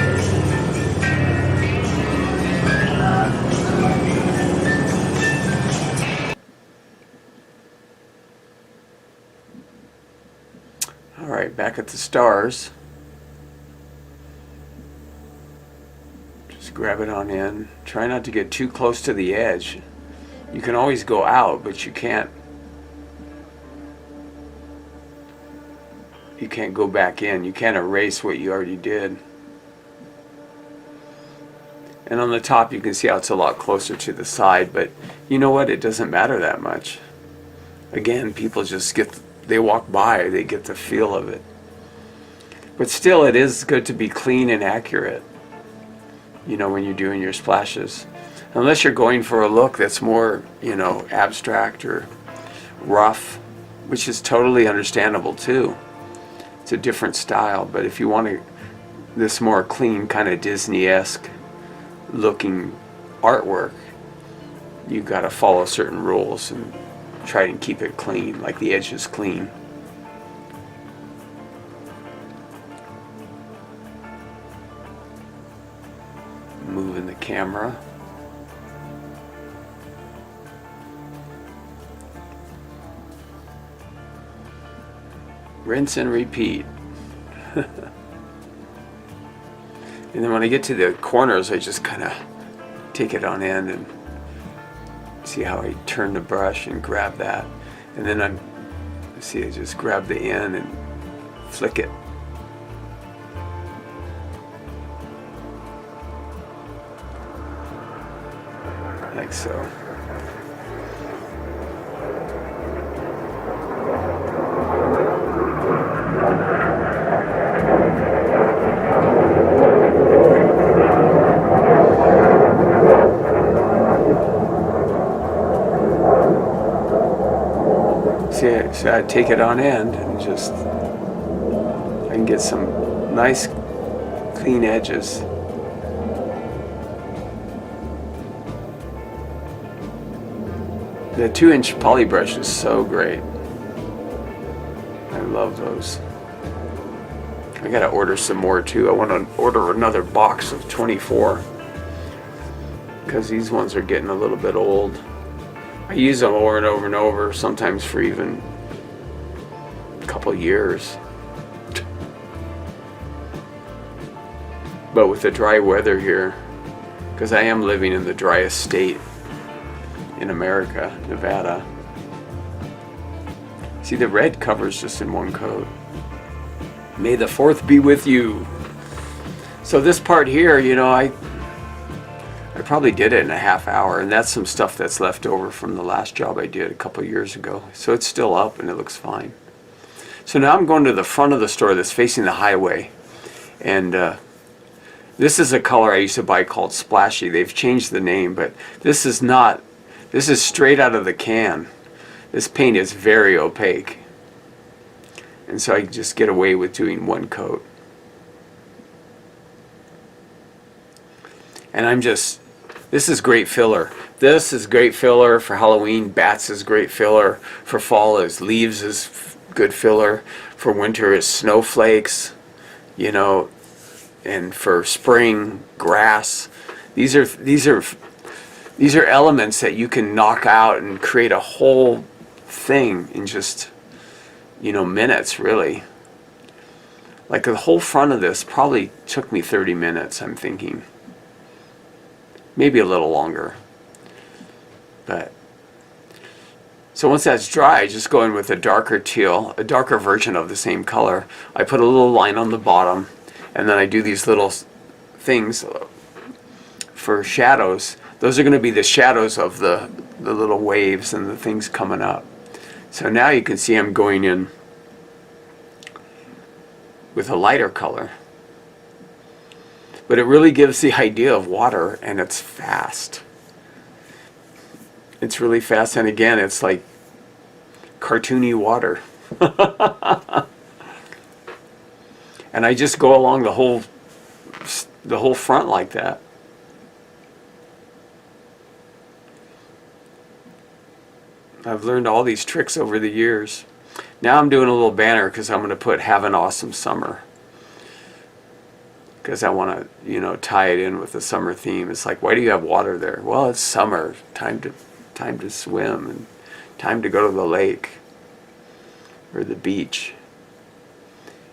S3: All right, back at the stars. Just grab it on in. Try not to get too close to the edge. You can always go out, but you can't go back in. You can't erase what you already did. And on the top you can see how it's a lot closer to the side, but you know what? It doesn't matter that much. Again, people just they walk by, they get the feel of it. But still, it is good to be clean and accurate, when you're doing your splashes. Unless you're going for a look that's more, abstract or rough, which is totally understandable too. It's a different style, but if you want this more clean, kind of Disney-esque looking artwork, you've got to follow certain rules and try and keep it clean, like the edges clean. Moving the camera. Rinse and repeat. And then when I get to the corners, I just kind of take it on end and see how I turn the brush and grab that. And then I just grab the end and flick it. Like so. So I take it on end and I can get some nice clean edges. The 2-inch poly brush is so great. I love those. I gotta order some more too. I want to order another box of 24 because these ones are getting a little bit old. I use them over and over and over, sometimes for even a couple years. But with the dry weather here, because I am living in the driest state in America, Nevada. See, the red covers just in one coat. May the 4th be with you. So this part here, you know, I probably did it in a half hour, and that's some stuff that's left over from the last job I did a couple years ago. So it's still up and it looks fine. So now I'm going to the front of the store that's facing the highway, and this is a color I used to buy called Splashy. They've changed the name, but this is not. This is straight out of the can. This paint is very opaque, and so I just get away with doing one coat. And this is great filler. This is great filler for Halloween. Bats is great filler. For fall is leaves is good filler. For winter is snowflakes, you know, and for spring, grass. These are elements that you can knock out and create a whole thing in just, you know, minutes, really. Like the whole front of this probably took me 30 minutes, I'm thinking. Maybe a little longer. But so once that's dry, I just go in with a darker teal, a darker version of the same color. I put a little line on the bottom, and then I do these little things for shadows. Those are going to be the shadows of the little waves and the things coming up. So now you can see I'm going in with a lighter color. But it really gives the idea of water, and it's fast. It's really fast, and again, it's like cartoony water. And I just go along the whole front like that. I've learned all these tricks over the years. Now I'm doing a little banner because I'm going to put "Have an awesome summer." Because I want to, you know, tie it in with the summer theme. It's like, why do you have water there? Well, it's summer, time to swim, and time to go to the lake or the beach.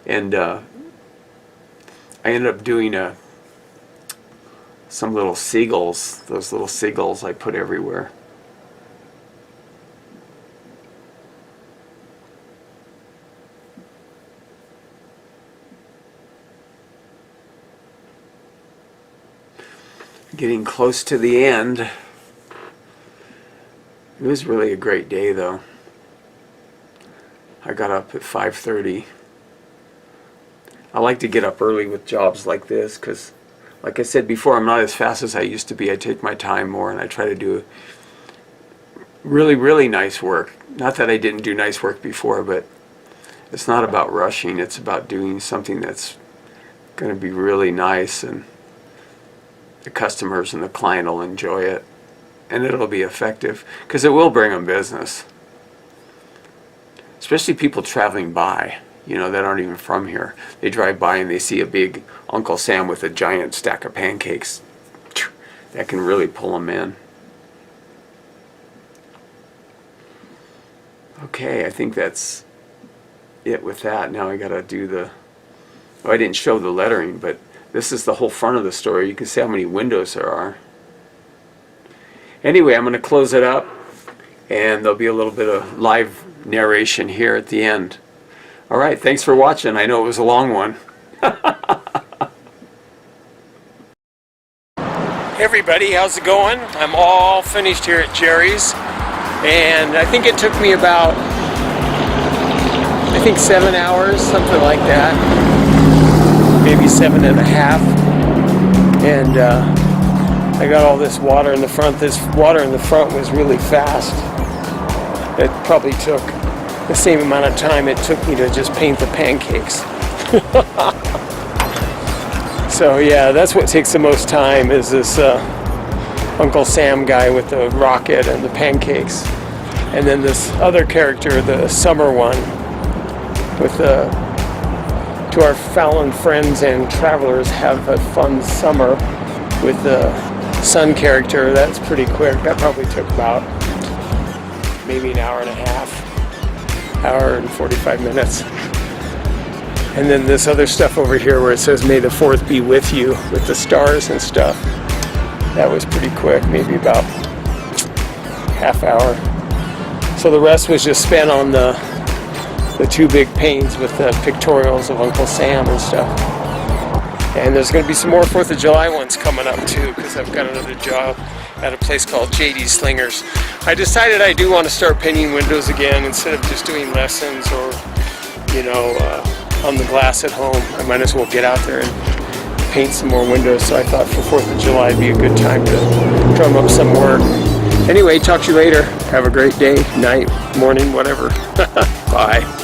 S3: And I ended up doing some little seagulls. Those little seagulls I put everywhere. Getting close to the end. It was really a great day, though. I got up at 5:30. I like to get up early with jobs like this because, like I said before, I'm not as fast as I used to be. I take my time more, and I try to do really, really nice work. Not that I didn't do nice work before, but it's not about rushing. It's about doing something that's going to be really nice, and the customers and the client will enjoy it, and it'll be effective because it will bring them business, especially people traveling by, you know, that aren't even from here. They drive by and they see a big Uncle Sam with a giant stack of pancakes. That can really pull them in. Okay, I think that's it with that. Now I gotta do I didn't show the lettering, but this is the whole front of the store. You can see how many windows there are. Anyway, I'm going to close it up, and there'll be a little bit of live narration here at the end. All right, thanks for watching. I know it was a long one. Hey everybody, how's it going? I'm all finished here at Jerry's, and I think it took me about, 7 hours, something like that. Maybe 7.5, and I got all this water in the front. This water in the front was really fast. It probably took the same amount of time it took me to just paint the pancakes. So yeah, that's what takes the most time, is this Uncle Sam guy with the rocket and the pancakes, and then this other character, the summer one, with the "To our Fallon friends and travelers, have a fun summer," with the sun character. That's pretty quick. That probably took about maybe an hour and a half, hour and 45 minutes.
S1: And then this other stuff over here where it says May the 4th be with you with the stars and stuff. That was pretty quick, maybe about half hour. So the rest was just spent on the two big panes with the pictorials of Uncle Sam and stuff. And there's going to be some more 4th of July ones coming up too, because I've got another job at a place called JD Slingers. I decided I do want to start painting windows again instead of just doing lessons or, you know, on the glass at home. I might as well get out there and paint some more windows. So I thought for 4th of July would be a good time to drum up some work. Anyway, talk to you later. Have a great day, night, morning, whatever. Bye.